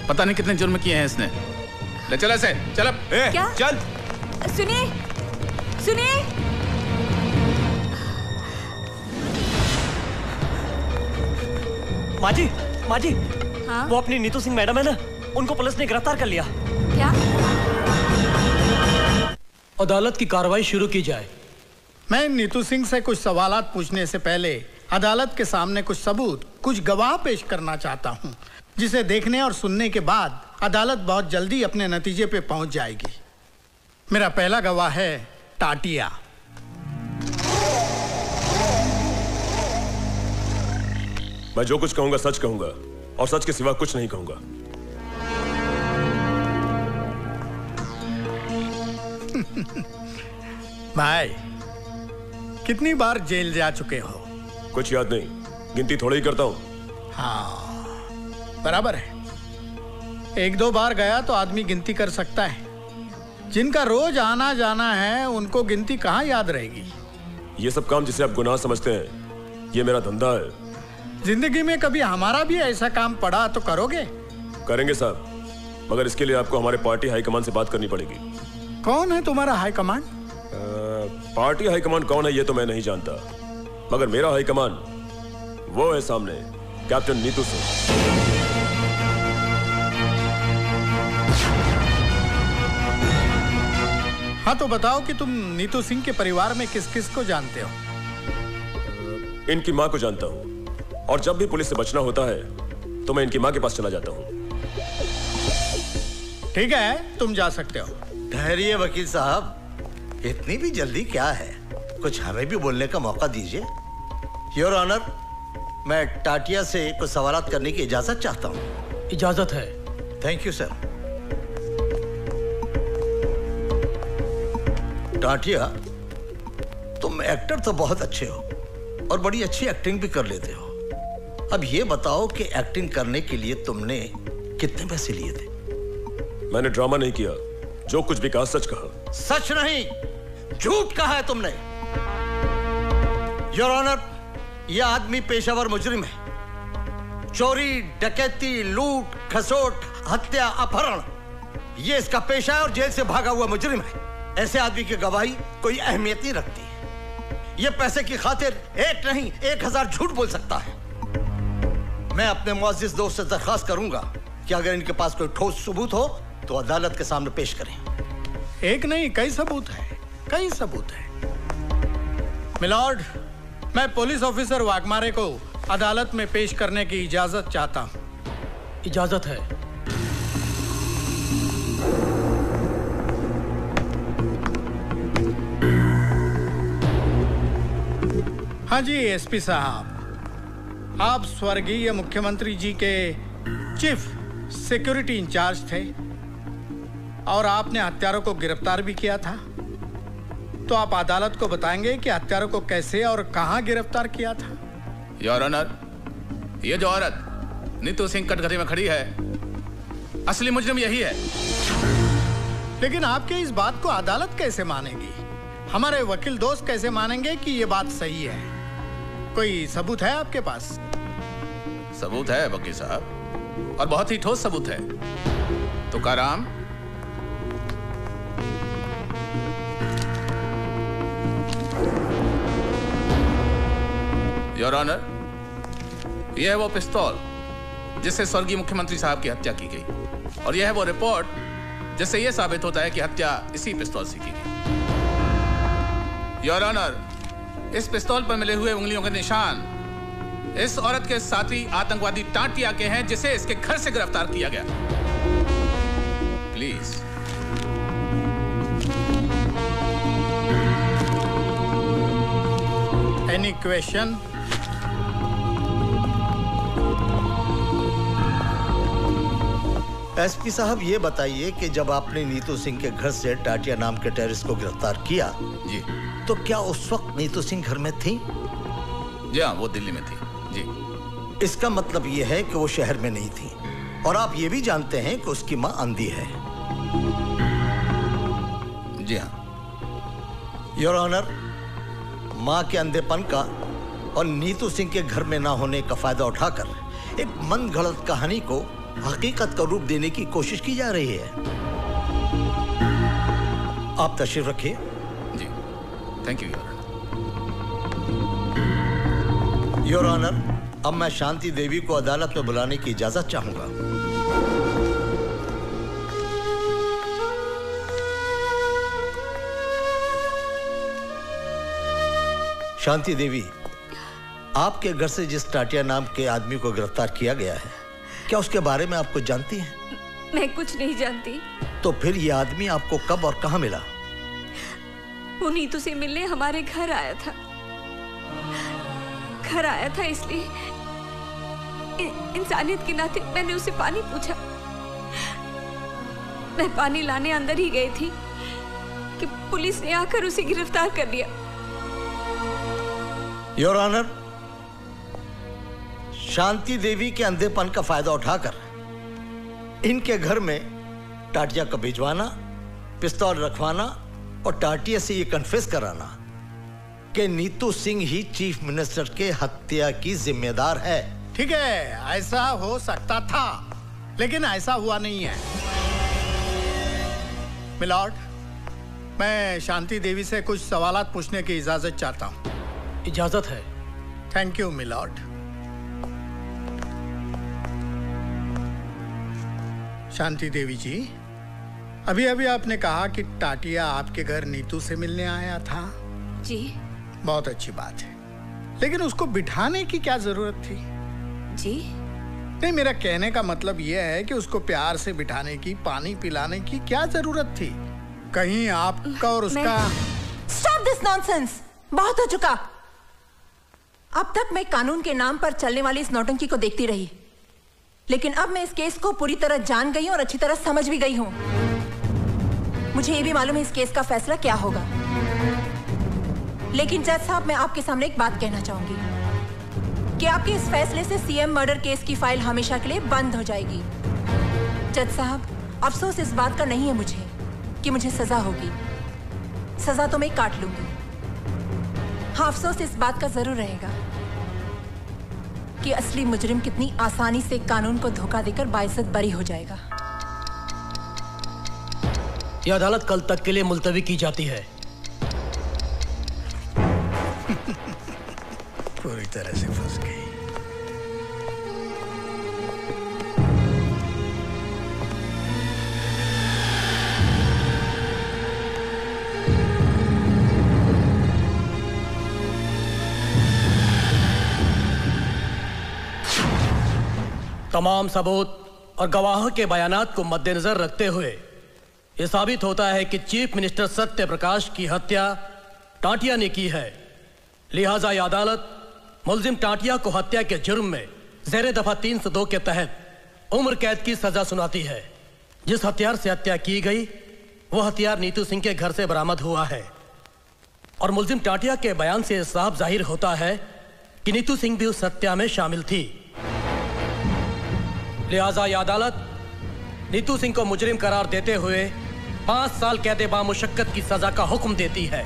पता नहीं कितने जुर्म किए हैं इसने। ले चल ऐसे, चल अब। क्या? चल। सुनिए, सुनिए। माजी, माजी, हाँ? वो अपनी नीतू सिंह मैडम है ना, उनको पुलिस ने गिरफ्तार कर लिया। क्या? अदालत की कार्रवाई शुरू की जाए। मैं नीतू सिंह से कुछ सवालात पूछने से पहले अदालत के सामने कुछ सबूत, कुछ गवाह पेश करना चाहता हूं, जिसे देखने और सुनने के बाद अदालत बहुत जल्दी अपने नतीजे पे पहुंच जाएगी। मेरा पहला गवाह है टाटिया। मैं जो कुछ कहूंगा सच कहूंगा और सच के सिवा कुछ नहीं कहूंगा। भाई, कितनी बार जेल जा चुके हो? कुछ याद नहीं, गिनती थोड़ी ही करता हूं। हाँ, बराबर है। एक दो बार गया तो आदमी गिनती कर सकता है। जिनका रोज आना जाना है उनको गिनती कहाँ याद रहेगी? ये सब काम जिसे आप गुनाह समझते हैं, ये मेरा धंधा है। जिंदगी में कभी हमारा भी ऐसा काम पड़ा तो करोगे? करेंगे साहब, मगर इसके लिए आपको हमारे पार्टी हाईकमान से बात करनी पड़ेगी। कौन है तुम्हारा हाईकमान? पार्टी हाईकमान कौन है ये तो मैं नहीं जानता, मगर मेरा हाईकमान वो है सामने, कैप्टन नीतू सिंह। हाँ, तो बताओ कि तुम नीतू सिंह के परिवार में किस किस को जानते हो? इनकी माँ को जानता हूँ, और जब भी पुलिस से बचना होता है तो मैं इनकी माँ के पास चला जाता हूँ। ठीक है, तुम जा सकते हो। ठहरिए वकील साहब, इतनी भी जल्दी क्या है? कुछ हमें भी बोलने का मौका दीजिए। योर ऑनर, मैं टाटिया से कुछ सवालात करने की इजाजत चाहता हूँ। इजाजत है। Thank you sir. टाटिया, तुम एक्टर तो बहुत अच्छे हो और बड़ी अच्छी एक्टिंग भी कर लेते हो। अब ये बताओ कि एक्टिंग करने के लिए तुमने कितने पैसे लिए थे? मैंने ड्रामा नहीं किया, जो कुछ भी कहा सच कहा। सच नहीं, झूठ कहा है तुमने। योर ऑनर, यह आदमी पेशावर मुजरिम है। चोरी, डकैती, लूट, खसोट, हत्या, अपहरण, ये इसका पेशा है और जेल से भागा हुआ मुजरिम है। ऐसे आदमी की गवाही कोई अहमियत नहीं रखती। ये पैसे की खातिर एक नहीं 1000 झूठ बोल सकता है। मैं अपने मुअज़्ज़िज़ दोस्त से दरख्वास्त करूंगा कि अगर इनके पास कोई ठोस सबूत हो तो अदालत के सामने पेश करें। एक नहीं, कई सबूत हैं, कई सबूत हैं। मिलॉर्ड, मैं पुलिस ऑफिसर वाघमारे को अदालत में पेश करने की इजाजत चाहता हूं। इजाजत है। हाँ जी एसपी साहब, आप स्वर्गीय मुख्यमंत्री जी के चीफ सिक्योरिटी इंचार्ज थे और आपने हत्यारों को गिरफ्तार भी किया था। तो आप अदालत को बताएंगे कि हत्यारों को कैसे और कहां गिरफ्तार किया था। योर ऑनर, ये जो औरत नीतू सिंह कटघरे में खड़ी है, असली मुजरिम यही है। लेकिन आपके इस बात को अदालत कैसे मानेगी? हमारे वकील दोस्त कैसे मानेंगे कि ये बात सही है? कोई सबूत है आपके पास? सबूत है वकील साहब, और बहुत ही ठोस सबूत है। तुकाराम, योर ऑनर, यह है वो पिस्तौल जिससे स्वर्गीय मुख्यमंत्री साहब की हत्या की गई, और यह है वो रिपोर्ट जिससे यह साबित होता है कि हत्या इसी पिस्तौल से की गई। योर ऑनर, इस पिस्तौल पर मिले हुए उंगलियों के निशान इस औरत के साथी आतंकवादी टाटिया के हैं जिसे इसके घर से गिरफ्तार किया गया। प्लीज। Any question? एसपी साहब, ये बताइए कि जब आपने नीतू सिंह के घर से टाटिया नाम के टेररिस्ट को गिरफ्तार किया जी, तो क्या उस वक्त नीतू सिंह घर में थी? जी हाँ, वो दिल्ली में थी जी। इसका मतलब ये है कि वो शहर में नहीं थी, और आप ये भी जानते हैं कि उसकी मां अंधी है। जी हाँ। योर ऑनर, मां के अंधेपन का और नीतू सिंह के घर में ना होने का फायदा उठाकर एक मन गढ़ंत कहानी को हकीकत का रूप देने की कोशिश की जा रही है। आप तशरीफ रखिए। जी, थैंक यू योर ऑनर। अब मैं शांति देवी को अदालत में बुलाने की इजाजत चाहूंगा। शांति देवी, आपके घर से जिस टाटिया नाम के आदमी को गिरफ्तार किया गया है, क्या उसके बारे में आप कुछ जानती हैं? मैं कुछ नहीं जानती। तो फिर ये आदमी आपको कब और कहां मिला? वो नीतू से मिलने हमारे घर आया था। घर आया था इसलिए इंसानियत के नाते मैंने उसे पानी पूछा। मैं पानी लाने अंदर ही गई थी कि पुलिस ने आकर उसे गिरफ्तार कर लिया। योर ऑनर, शांति देवी के अंधेपन का फायदा उठाकर इनके घर में टाटिया को भिजवाना, पिस्तौल रखवाना और टाटिया से ये कन्फेस कराना कि नीतू सिंह ही चीफ मिनिस्टर के हत्या की जिम्मेदार है। ठीक है, ऐसा हो सकता था, लेकिन ऐसा हुआ नहीं है। मिलॉर्ड, मैं शांति देवी से कुछ सवालात पूछने की इजाजत चाहता हूं। इजाजत है। Thank you milord. Shanti Devi ji, अभी अभी आपने कहा कि टाटिया आपके घर नीतू से मिलने आया था। जी। बहुत अच्छी बात है, लेकिन उसको बिठाने की क्या जरूरत थी? जी नहीं, मेरा कहने का मतलब यह है कि उसको प्यार से बिठाने की, पानी पिलाने की क्या जरूरत थी? कहीं आपका और उसका... Stop this nonsense! बहुत हो चुका। अब तक मैं कानून के नाम पर चलने वाली इस नौटंकी को देखती रही, लेकिन अब मैं इस केस को पूरी तरह जान गई हूं और अच्छी तरह समझ भी गई हूं। मुझे ये भी मालूम है इस केस का फैसला क्या होगा। लेकिन जज साहब, मैं आपके सामने एक बात कहना चाहूंगी कि आपके इस फैसले से सीएम मर्डर केस की फाइल हमेशा के लिए बंद हो जाएगी। जज साहब, अफसोस इस बात का नहीं है मुझे कि मुझे सजा होगी। सजा तो मैं काट लूंगी। हाँ, अफसोस इस बात का जरूर रहेगा कि असली मुजरिम कितनी आसानी से कानून को धोखा देकर बाइज्जत बरी हो जाएगा। यह अदालत कल तक के लिए मुलतवी की जाती है। पूरी तरह से फंस गई। तमाम सबूत और गवाहों के बयानात को मद्देनजर रखते हुए यह साबित होता है कि चीफ मिनिस्टर सत्य प्रकाश की हत्या टाटिया ने की है। लिहाजा यह अदालत मुलजिम टाटिया को हत्या के जुर्म में ज़ेरे दफा 302 के तहत उम्र कैद की सजा सुनाती है। जिस हथियार से हत्या की गई वह हथियार नीतू सिंह के घर से बरामद हुआ है और मुलजिम टाटिया के बयान से साफ जाहिर होता है कि नीतू सिंह भी उस हत्या में शामिल थी। लिहाजा यह अदालत नीतू सिंह को मुजरिम करार देते हुए 5 साल कैद बामुशक्कत की सजा का हुक्म देती है।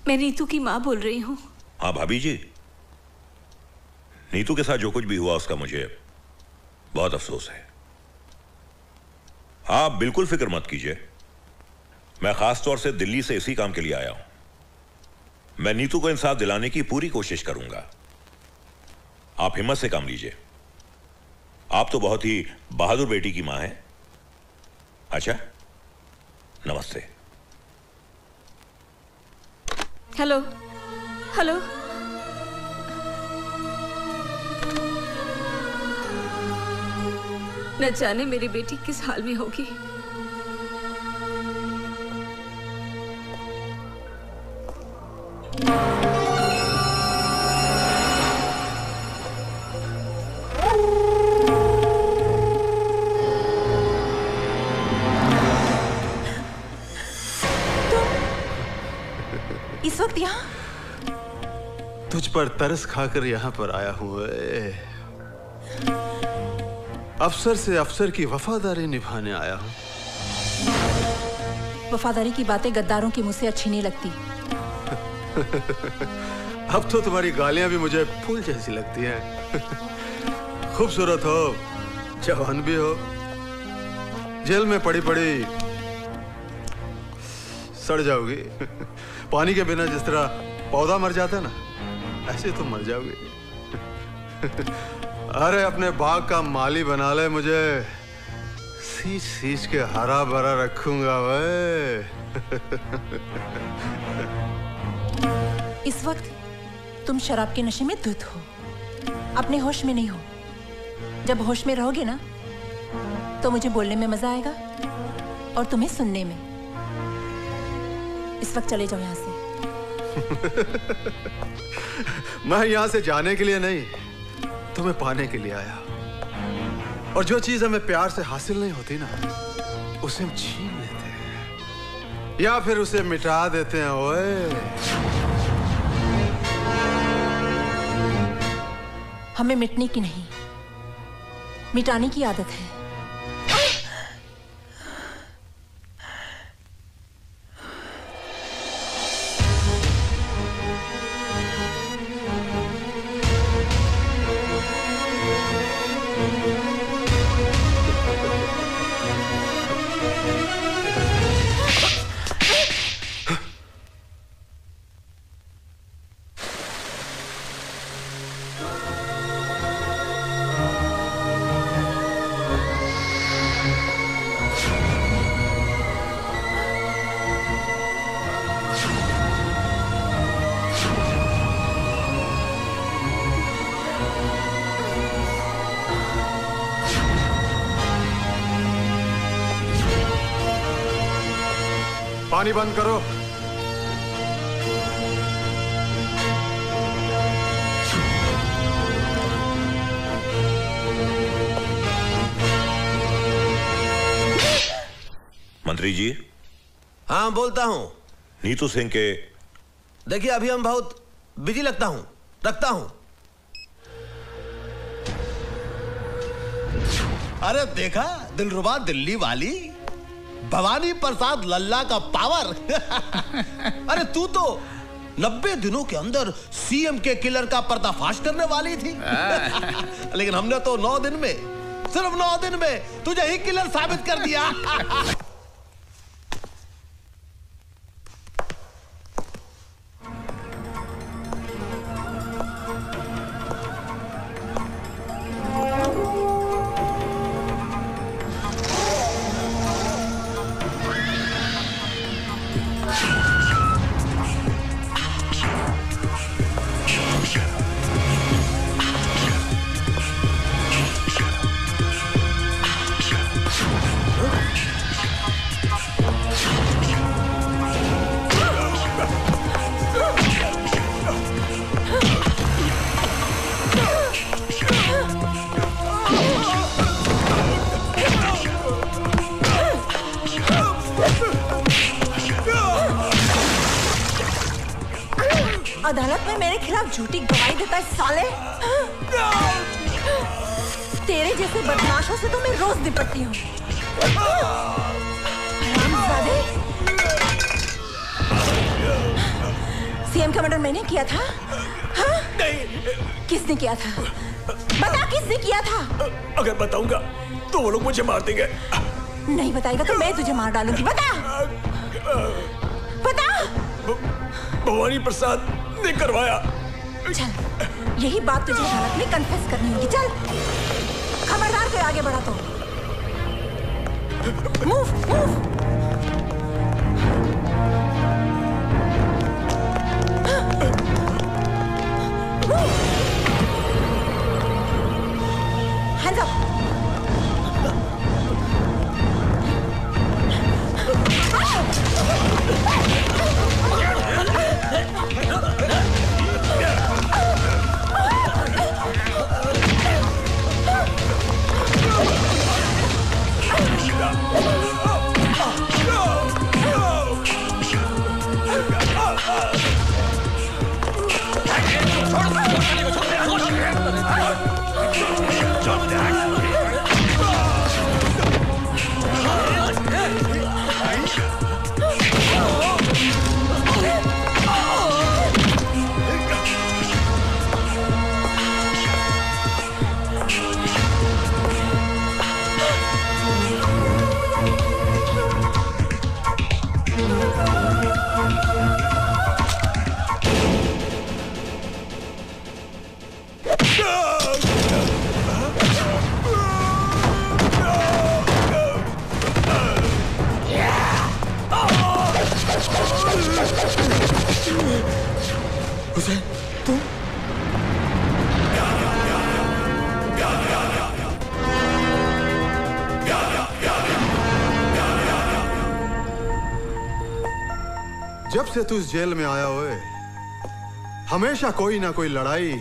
मैं नीतू की माँ बोल रही हूँ। हाँ भाभी जी, नीतू के साथ जो कुछ भी हुआ उसका मुझे बहुत अफसोस है। आप बिल्कुल फिक्र मत कीजिए, मैं खास तौर से दिल्ली से इसी काम के लिए आया हूं। मैं नीतू को इंसाफ दिलाने की पूरी कोशिश करूंगा। आप हिम्मत से काम लीजिए। आप तो बहुत ही बहादुर बेटी की मां हैं। अच्छा, नमस्ते। हेलो हेलो, न जाने मेरी बेटी किस हाल में होगी। इस वक्त यहाँ? तुझ पर तरस खाकर यहाँ पर आया हूँ। अफसर से अफसर की वफादारी निभाने आया हूँ। वफादारी की बातें गद्दारों के मुंह से अच्छी नहीं लगती। अब तो तुम्हारी गालियां भी मुझे फूल जैसी लगती हैं। खूबसूरत हो, जवान भी हो, जेल में पड़ी पड़ी सड़ जाओगी। पानी के बिना जिस तरह पौधा मर जाता ना, ऐसे तुम मर जाओगे। अरे अपने बाग का माली बना ले, मुझे सींच सींच के हरा भरा रखूंगा वे। इस वक्त तुम शराब के नशे में धुत हो, अपने होश में नहीं हो। जब होश में रहोगे ना तो मुझे बोलने में मजा आएगा और तुम्हें सुनने में। इस वक्त चले जाओ यहाँ से। मैं यहाँ से जाने के लिए नहीं, तुम्हें पाने के लिए आया। और जो चीज हमें प्यार से हासिल नहीं होती ना, उसे हम छीन लेते हैं या फिर उसे मिटा देते हैं। ओए, हमें मिटने की नहीं, मिटाने की आदत है। पानी बंद करो। मंत्री जी। हाँ, बोलता हूं। नीतू सिंह के। देखिए, अभी हम बहुत बिजी रखता हूं। अरे देखा, दिलरुबा दिल्ली वाली भवानी प्रसाद लल्ला का पावर। अरे तू तो 90 दिनों के अंदर सीएम के किलर का पर्दाफाश करने वाली थी। लेकिन हमने तो 9 दिन में सिर्फ 9 दिन में तुझे ही किलर साबित कर दिया। अदालत में मेरे खिलाफ झूठी गवाही देता है साले। तेरे जैसे बदमाशों से तो मैं रोज निपटती हूँ। सीएम का मर्डर मैंने किया था? हाँ? नहीं। किसने किया था? बता किसने किया था? अगर बताऊंगा तो वो लोग मुझे मार देंगे। नहीं बताएगा तो मैं तुझे मार डालूंगी। बता। बता। भवानी प्रसाद ने करवाया। चल, यही बात तुझे अदालत में कन्फेस करनी होगी। चल, खबरदार कोई आगे बढ़ा तो। Move, move. Hands up. Hussain, तुम? जब से तू इस जेल में आया हुए हमेशा कोई ना कोई लड़ाई,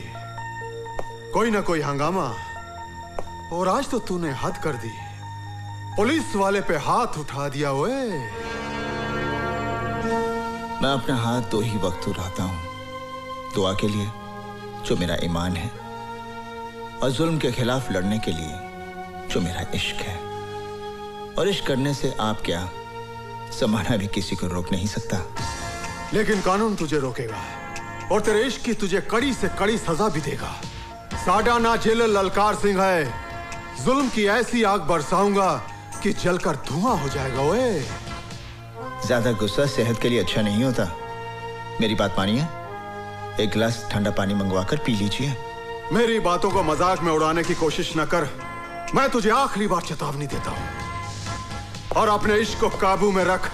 कोई ना कोई हंगामा, और आज तो तूने हद कर दी। पुलिस वाले पे हाथ उठा दिया हुए। मैं अपना हाथ दो ही वक्त उठाता हूं, दुआ के लिए जो मेरा ईमान है, और जुल्म के खिलाफ लड़ने के लिए जो मेरा इश्क है। और इश्क करने से आप क्या, जमाना भी किसी को रोक नहीं सकता। लेकिन कानून तुझे रोकेगा और तेरे इश्क की तुझे कड़ी से कड़ी सजा भी देगा। साडा ना जेलर ललकार सिंह है, जुल्म की ऐसी आग बरसाऊंगा कि जलकर धुआं हो जाएगा। ओए, ज्यादा गुस्सा सेहत के लिए अच्छा नहीं होता। मेरी बात मानिए, एक गिलास ठंडा पानी मंगवाकर पी लीजिए। मेरी बातों को मजाक में उड़ाने की कोशिश न कर। मैं तुझे आखिरी बार चेतावनी देता हूं, और अपने इश्क को काबू में रख,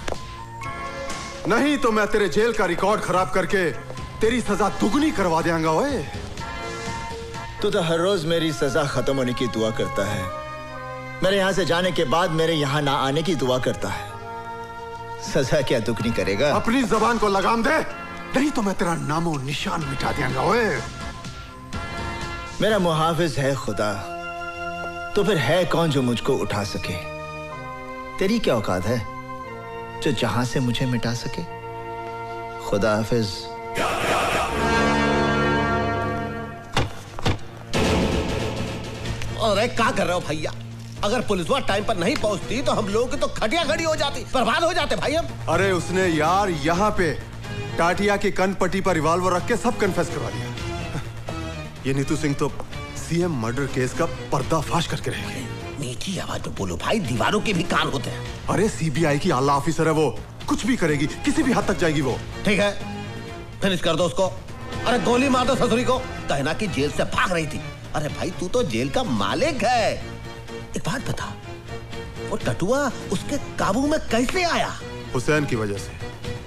नहीं तो मैं तेरे जेल का रिकॉर्ड खराब करके तेरी सजा दुगनी करवा देंगा। ओए, तू तो हर रोज मेरी सजा खत्म होने की दुआ करता है, मेरे यहां से जाने के बाद मेरे यहां ना आने की दुआ करता है। सजा क्या दुगनी करेगा? अपनी जबान को लगाम दे, नहीं तो मैं तेरा नामो निशान मिटा देंगा। ओए, मेरा मुहाफिज है खुदा, तो फिर है कौन जो मुझको उठा सके? तेरी क्या औकात है जो जहां से मुझे मिटा सके? खुदा हाफिज। अरे क्या कर रहे हो भैया? अगर पुलिस वाला टाइम पर नहीं पहुंचती तो हम लोग तो खटिया खड़ी हो जाती, बर्बाद हो जाते भाई हम। अरे उसने यार यहाँ पे टाटिया की कनपट्टी पर रिवॉल्वर रख के सब कन्फेस करवा दिया। ये नीतू सिंह तो सीएम मर्डर केस का पर्दाफाश करके रहेगी। नीची आवाज में बोलो भाई, दीवारों के भी कान होते हैं। अरे सीबीआई की आला ऑफिसर है वो, कुछ भी करेगी, किसी भी हद तक जाएगी वो। ठीक है, फिनिश कर दो उसको। अरे गोली मार दो ससुरी को, कहना कि जेल से भाग रही थी। अरे भाई तू तो जेल का मालिक है। एक बात बता, वो टटुआ उसके काबू में कैसे आया? हुसैन की वजह से।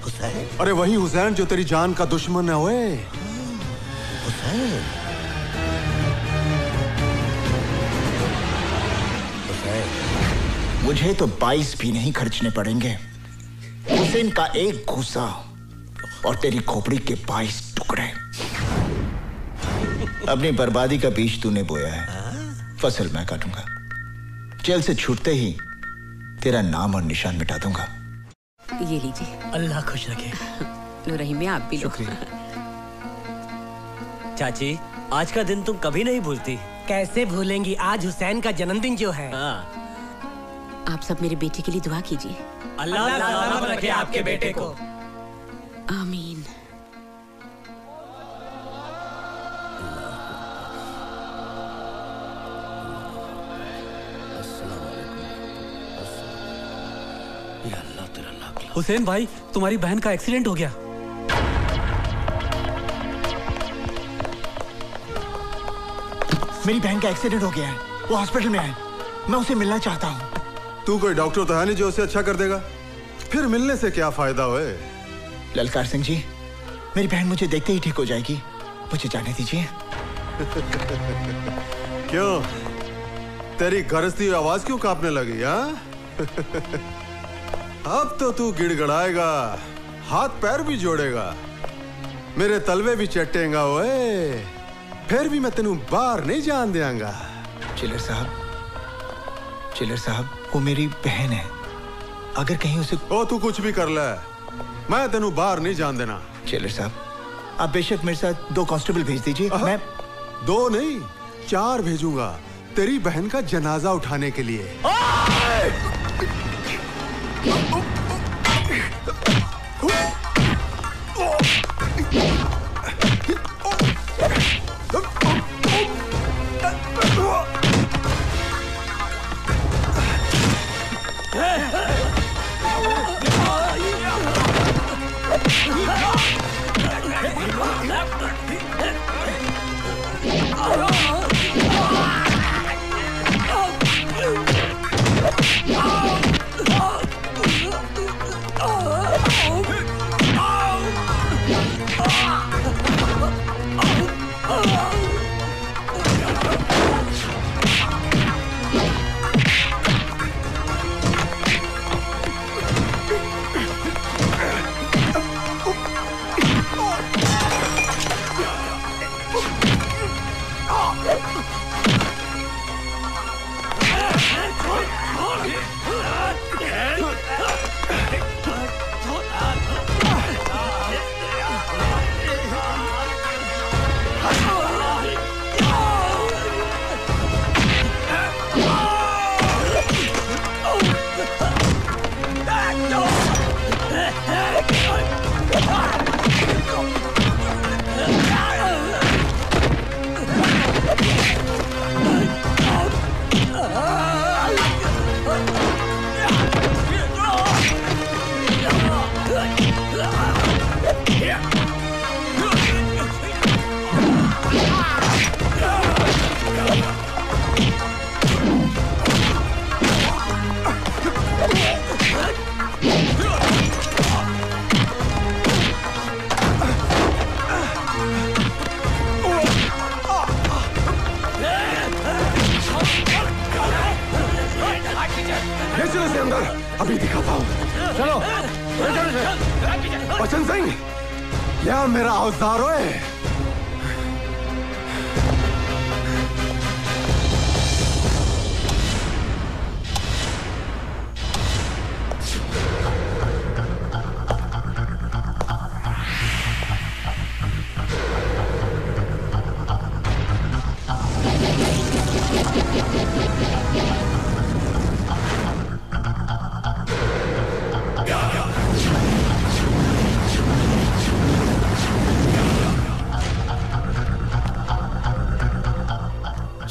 हुसैन? अरे वही हुसैन जो तेरी जान का दुश्मन है। ओए हुसैन? मुझे तो 22 भी नहीं खर्चने पड़ेंगे। हुसैन का एक घूसा और तेरी खोपड़ी के 22 टुकड़े। अपनी बर्बादी का बीज तूने बोया है, फसल मैं काटूंगा। जेल से छूटते ही तेरा नाम और निशान मिटा दूंगा। ये लीजिए। अल्लाह खुश रखे। लो रहीम, आप भी लो। चाची, आज का दिन तुम कभी नहीं भूलती। कैसे भूलेंगी, आज हुसैन का जन्मदिन जो है। आप सब मेरे बेटे के लिए दुआ कीजिए। अल्लाह सलामत रखे आपके बेटे को। आमीन। हुसैन भाई, तुम्हारी बहन का एक्सीडेंट हो गया। मेरी बहन का एक्सीडेंट हो गया है, वो हॉस्पिटल में है। मैं उसे मिलना चाहता हूँ। तू कोई डॉक्टर तो है नहीं जो उसे अच्छा कर देगा, फिर मिलने से क्या फायदा होए? ललकार सिंह जी, मेरी बहन मुझे देखते ही ठीक हो जाएगी, मुझे जाने दीजिए। क्यों, तेरी गरजती आवाज क्यों कांपने लगी? हाँ? अब तो तू गिड़गड़ाएगा, हाथ पैर भी जोड़ेगा, मेरे तलवे भी चटेगा। ओए, फिर भी मैं तेनू बाहर नहीं जान देंगा। चिलर साहब, वो मेरी बहन है, अगर कहीं उसे। ओ तू कुछ भी कर ले, मैं तेनू बाहर नहीं जान देना। चिलर साहब, आप बेशक मेरे साथ 2 कांस्टेबल भेज दीजिए। मैं 2 नहीं 4 भेजूंगा तेरी बहन का जनाजा उठाने के लिए। अभी दिखाता हूँ, चलो। बचन सिंह, क्या मेरा औजार है?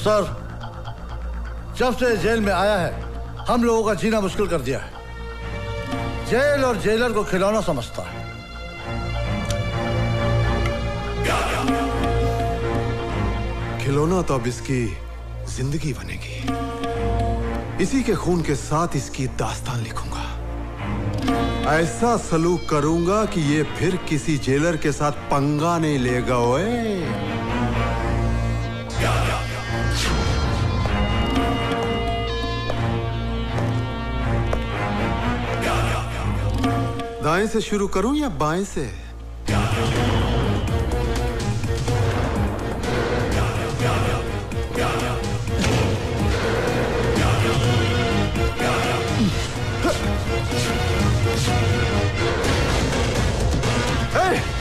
सर, जब से जेल में आया है हम लोगों का जीना मुश्किल कर दिया है। जेल और जेलर को खिलौना समझता है। खिलौना तो अब इसकी जिंदगी बनेगी। इसी के खून के साथ इसकी दास्तान लिखूंगा। ऐसा सलूक करूंगा कि ये फिर किसी जेलर के साथ पंगा नहीं लेगा। ओए दाएं से शुरू करूं या बाएं से?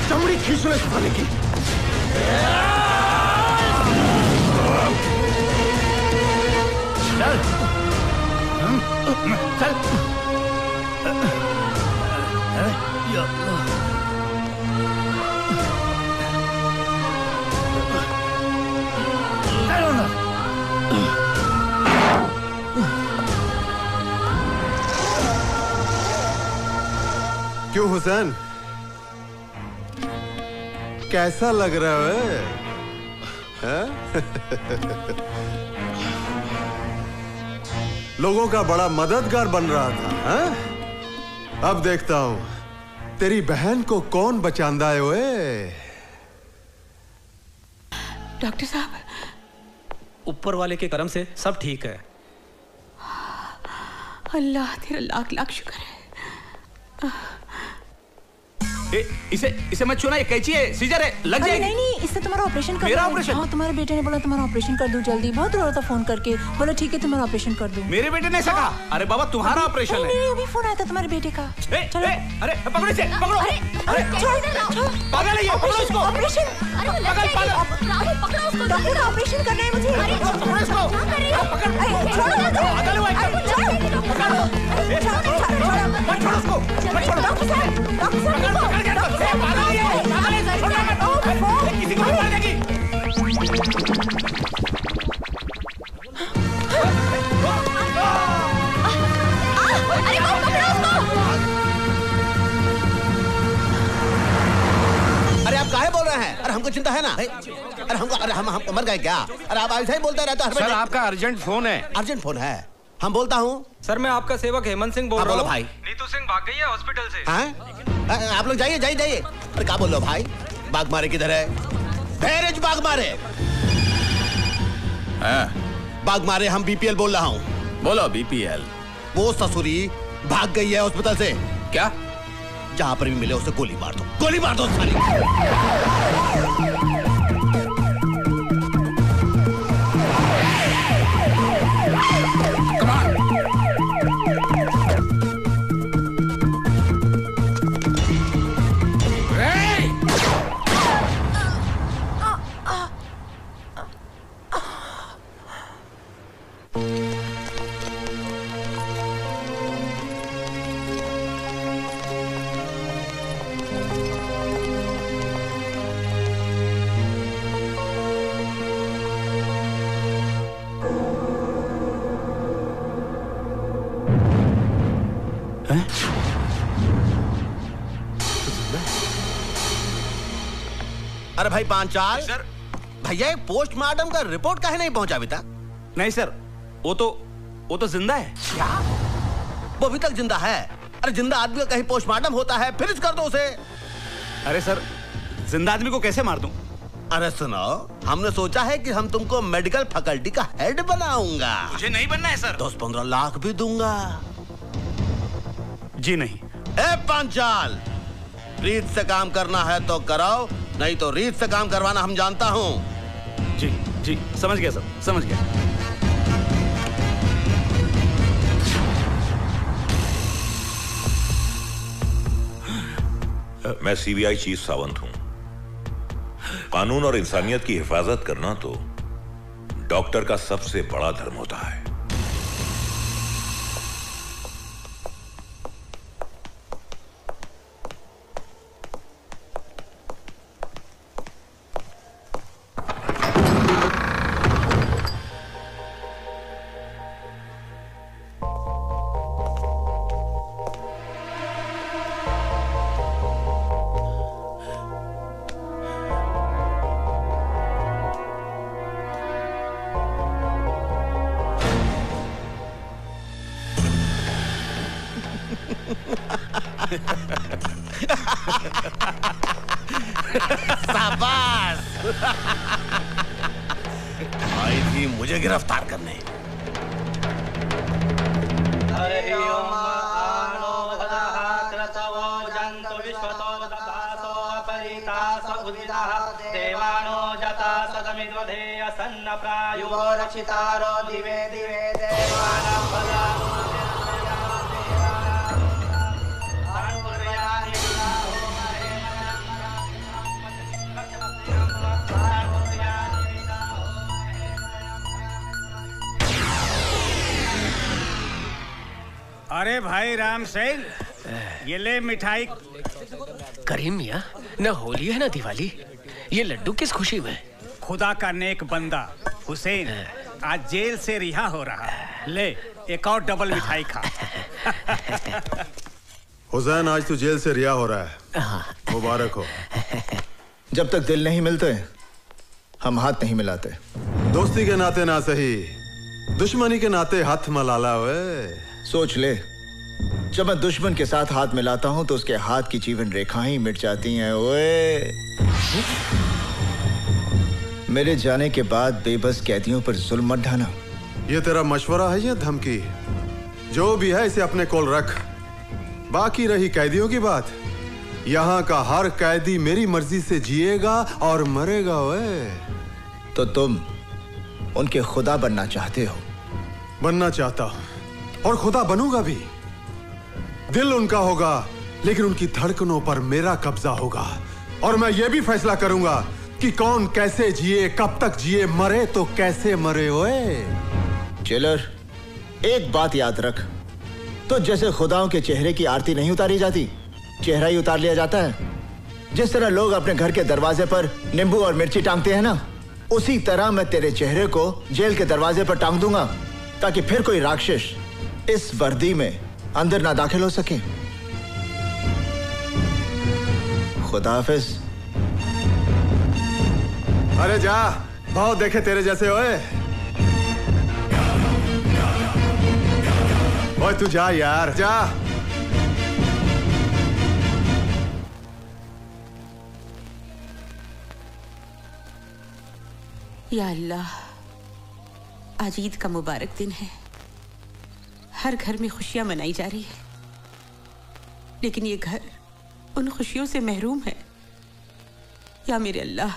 चमड़ी खींच ले साले की। चल चल। चलो ना। क्यों हुसैन, कैसा लग रहा है? लोगों का बड़ा मददगार बन रहा था, हा? अब देखता हूं तेरी बहन को कौन बचांदा है। ओए डॉक्टर साहब, ऊपर वाले के करम से सब ठीक है। अल्लाह तेरा लाख लाख शुक्र है। इसे मत छूना, ये कैंची है, सीजर है, लग जाएगी। नहीं नहीं, इससे तुम्हारा ऑपरेशन कर। मेरा ऑपरेशन? हाँ, तुम्हारे बेटे ने बोला तुम्हारा ऑपरेशन कर दूं जल्दी। बहुत रो रहा था फोन करके, बोला ठीक है तुम्हारा ऑपरेशन कर दूं। मेरे बेटे ने ऐसा कहा? अरे बाबा तुम्हारा ऑपरेशन है। नहीं, अभी फोन आया था तुम्हारे बेटे का। चलो। अरे पकड़ो इसे, पकड़ो। अरे पागल है ये, पकड़ो इसको। ऑपरेशन, पागल। पकड़ो उसको। डॉक्टर ऑपरेशन करना है मुझे। पकड़ो इसको। पागल हुआ है। पकड़ो उसको। डॉक्टर साहब, किसी को मार देगी। अरे आप काहे बोल रहे हैं? अरे हमको चिंता है ना। अरे हम मर गए क्या? अरे आप ऐसा ही बोलते रहते हो। सर आपका अर्जेंट फोन है। अर्जेंट फोन है? हम बोलता हूँ। सर मैं आपका सेवक हेमंत सिंह बोल रहा हूँ। बोलो भाई। नीतू सिंह भाग गई है हॉस्पिटल से। आप लोग जाइए जाइए जाइए। अरे क्या बोल रहे हो भाई? बाग मारे किधर है? बैरेज बाग मारे। बाग मारे, हम बीपीएल बोल रहा हूँ। बोलो बीपीएल। वो ससुरी भाग गई है हॉस्पिटल से। क्या? जहां पर भी मिले उसे गोली मार दो, गोली मार दो साली। अरे भाई पांचाल सर, भैया एक पोस्टमार्टम का रिपोर्ट काहे नहीं पहुंचा अभी तक? नहीं सर, वो तो जिंदा है। क्या? वो अभी तक जिंदा है? अरे जिंदा आदमी का कहीं पोस्टमार्टम होता है, फिनिश कर दो उसे। अरे सर, जिंदा आदमी को कैसे मार दूं? अरे सुनो, हमने सोचा है कि हम तुमको मेडिकल फैकल्टी का हेड बनाऊंगा। मुझे नहीं बनना है सर। 10-15 लाख भी दूंगा। जी नहीं। ए पांचाल, रीत से काम करना है तो कराओ, नहीं तो रीत से काम करवाना हम जानता हूं। जी जी, समझ गया सर, समझ गया। मैं सीबीआई चीफ सावंत हूं। कानून और इंसानियत की हिफाजत करना तो डॉक्टर का सबसे बड़ा धर्म होता है। शाबाश। आई थी मुझे गिरफ्तार करने। देवानो जता सदमिद्वधे असन्न प्रायुगो रक्षितारो दिवे दिवे देवानां भगानो अरे भाई राम सेन, ये ले मिठाई। करीम मियाँ, न होली है न दिवाली, ये लड्डू किस खुशी में? खुदा का नेक बंदा हुसैन आज जेल से रिहा हो रहा है। ले एक और डबल मिठाई खा। हुसैन आज तू जेल से रिहा हो रहा है, मुबारक हो। जब तक दिल नहीं मिलते हम हाथ नहीं मिलाते। दोस्ती के नाते ना सही, दुश्मनी के नाते हाथ मलाला वे। सोच ले, जब मैं दुश्मन के साथ हाथ मिलाता हूं तो उसके हाथ की जीवन रेखाएं मिट जाती हैं। ओए, मेरे जाने के बाद बेबस कैदियों पर जुल्म मत ढाना। ये तेरा मशवरा है या धमकी? जो भी है इसे अपने कोल रख। बाकी रही कैदियों की बात, यहाँ का हर कैदी मेरी मर्जी से जिएगा और मरेगा। ओए, तो तुम उनके खुदा बनना चाहते हो? बनना चाहता हूं और खुदा बनूंगा भी। दिल उनका होगा लेकिन उनकी धड़कनों पर मेरा कब्जा होगा और मैं ये भी फैसला करूंगा कि कौन कैसे जिए, कब तक जिए, मरे तो कैसे मरे। ओए जेलर, एक बात याद रख, तो जैसे खुदाओं के चेहरे की आरती नहीं उतारी जाती, चेहरा ही उतार लिया जाता है। जिस तरह लोग अपने घर के दरवाजे पर नींबू और मिर्ची टांगते हैं ना, उसी तरह मैं तेरे चेहरे को जेल के दरवाजे पर टांग दूंगा ताकि फिर कोई राक्षस इस वर्दी में अंदर ना दाखिल हो सके। खुदा हाफिज। अरे जा, बहुत देखे तेरे जैसे। ओए ओए तू जा यार, जा। या अल्लाह, आज ईद का मुबारक दिन है। हर घर में खुशियां मनाई जा रही है, लेकिन ये घर उन खुशियों से महरूम है। या मेरे अल्लाह,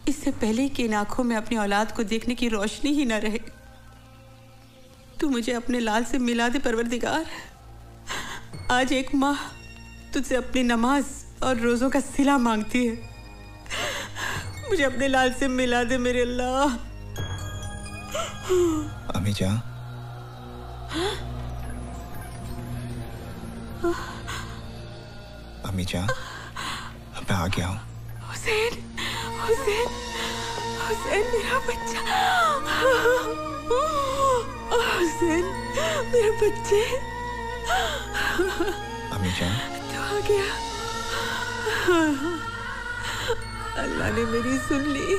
इससे पहले कि इन आंखों में अपनी औलाद को देखने की रोशनी ही न रहे, तू मुझे अपने लाल से मिला दे परवरदिगार। आज एक माँ तुझसे अपनी नमाज और रोजों का सिला मांगती है। मुझे अपने लाल से मिला दे मेरे अल्लाह। अम्मी जान, अम्मी जान, मैं आ गया हूँ। हुसैन, हुसैन, हुसैन मेरा बच्चा। हुसैन मेरे बच्चे। अम्मी जान, तू आ गया। अल्लाह ने मेरी सुन ली।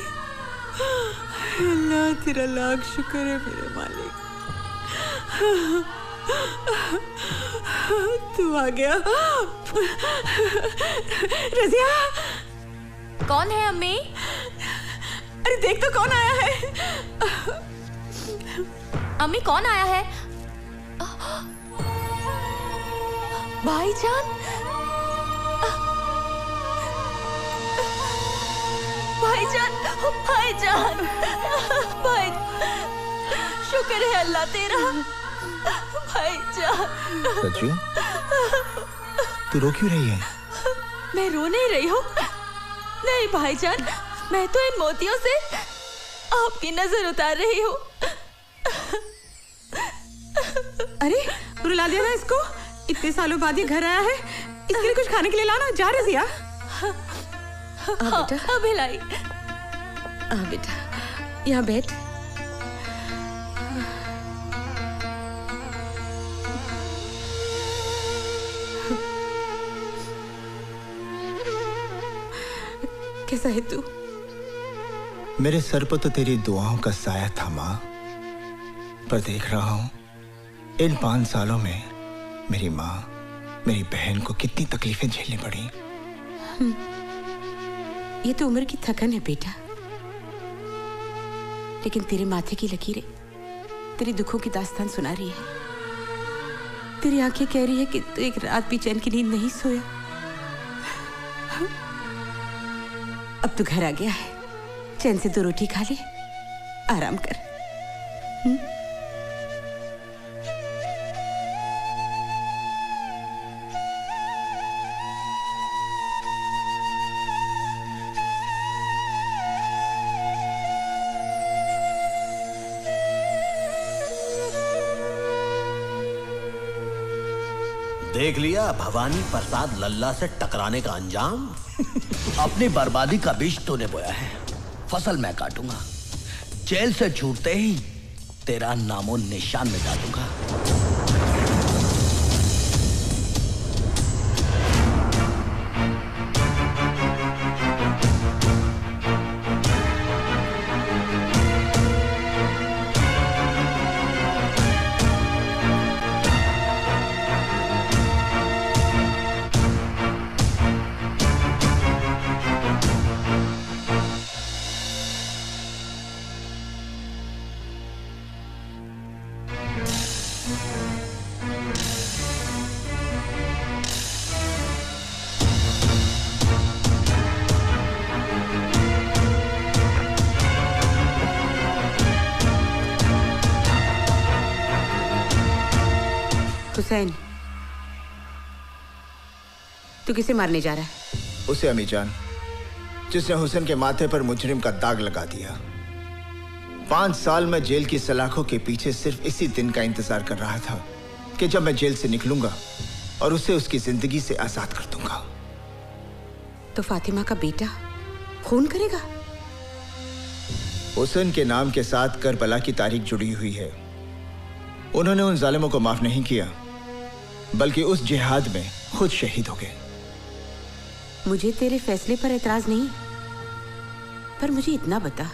अल्लाह तेरा लाख शुक्र है मेरे मालिक। तू आ गया। रज़िया, कौन है अम्मी? अरे देख तो कौन आया है। अम्मी कौन आया है? भाईजान, भाईजान, भाईजान, भाई, शुक्र है अल्लाह तेरा। भाईजान, सच्चू, तू रो क्यों रही है? मैं रो नहीं रही हूँ। नहीं भाईजान, मैं तो इन मोतियों से आपकी नजर उतार रही हूँ। अरे रुला दिया ना इसको। इतने सालों बाद ये घर आया है, इसके लिए कुछ खाने के लिए लाना। जा रज़िया। हाँ बेटा, भिलाई। बेटा, यहाँ बैठ। कैसा है तू? मेरे सर पर तो तेरी दुआओं का साया था माँ, पर देख रहा हूं इन 5 सालों में मेरी माँ, मेरी बहन को कितनी तकलीफें झेलनी पड़ी। ये तो उम्र की थकन है बेटा, लेकिन तेरे माथे की लकीरें तेरी दुखों की दास्तान सुना रही है। तेरी आंखें कह रही है कि तू एक रात भी चैन की नींद नहीं सोया। अब तू घर आ गया है, चैन से 2 रोटी खा ले, आराम कर। देख लिया भवानी प्रसाद लल्ला से टकराने का अंजाम। अपनी बर्बादी का बीज तूने बोया है, फसल मैं काटूंगा। जेल से छूटते ही तेरा नामो निशान मिटा दूंगा। हुसैन, तू किसे मारने जा रहा है? उसे अमीजान, जिसने हुसैन के माथे पर मुजरिम का दाग लगा दिया। 5 साल में जेल की सलाखों के पीछे सिर्फ इसी दिन का इंतजार कर रहा था कि जब मैं जेल से निकलूंगा और उसे उसकी जिंदगी से आजाद कर दूंगा। तो फातिमा का बेटा खून करेगा? हुसैन के नाम के साथ करबला की तारीख जुड़ी हुई है। उन्होंने उन जालिमों को माफ नहीं किया, बल्कि उस जिहाद में खुद शहीद हो गए। मुझे तेरे फैसले पर एतराज नहीं, पर मुझे इतना बता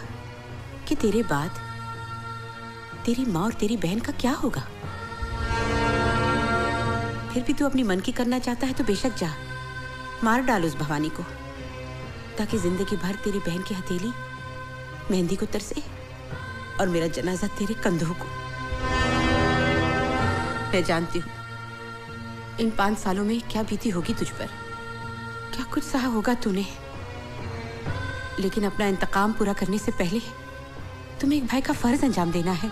कि तेरे बाद तेरी माँ और तेरी बहन का क्या होगा? फिर भी तू अपनी मन की करना चाहता है तो बेशक जा, मार डाल उस भवानी को, ताकि जिंदगी भर तेरी बहन की हथेली मेहंदी को तरसे और मेरा जनाजा तेरे कंधों को। मैं जानती हूँ इन 5 सालों में क्या बीती होगी तुझ पर, क्या कुछ सहा होगा तूने, लेकिन अपना इंतकाम पूरा करने से पहले तुम्हें एक भाई का फर्ज अंजाम देना है।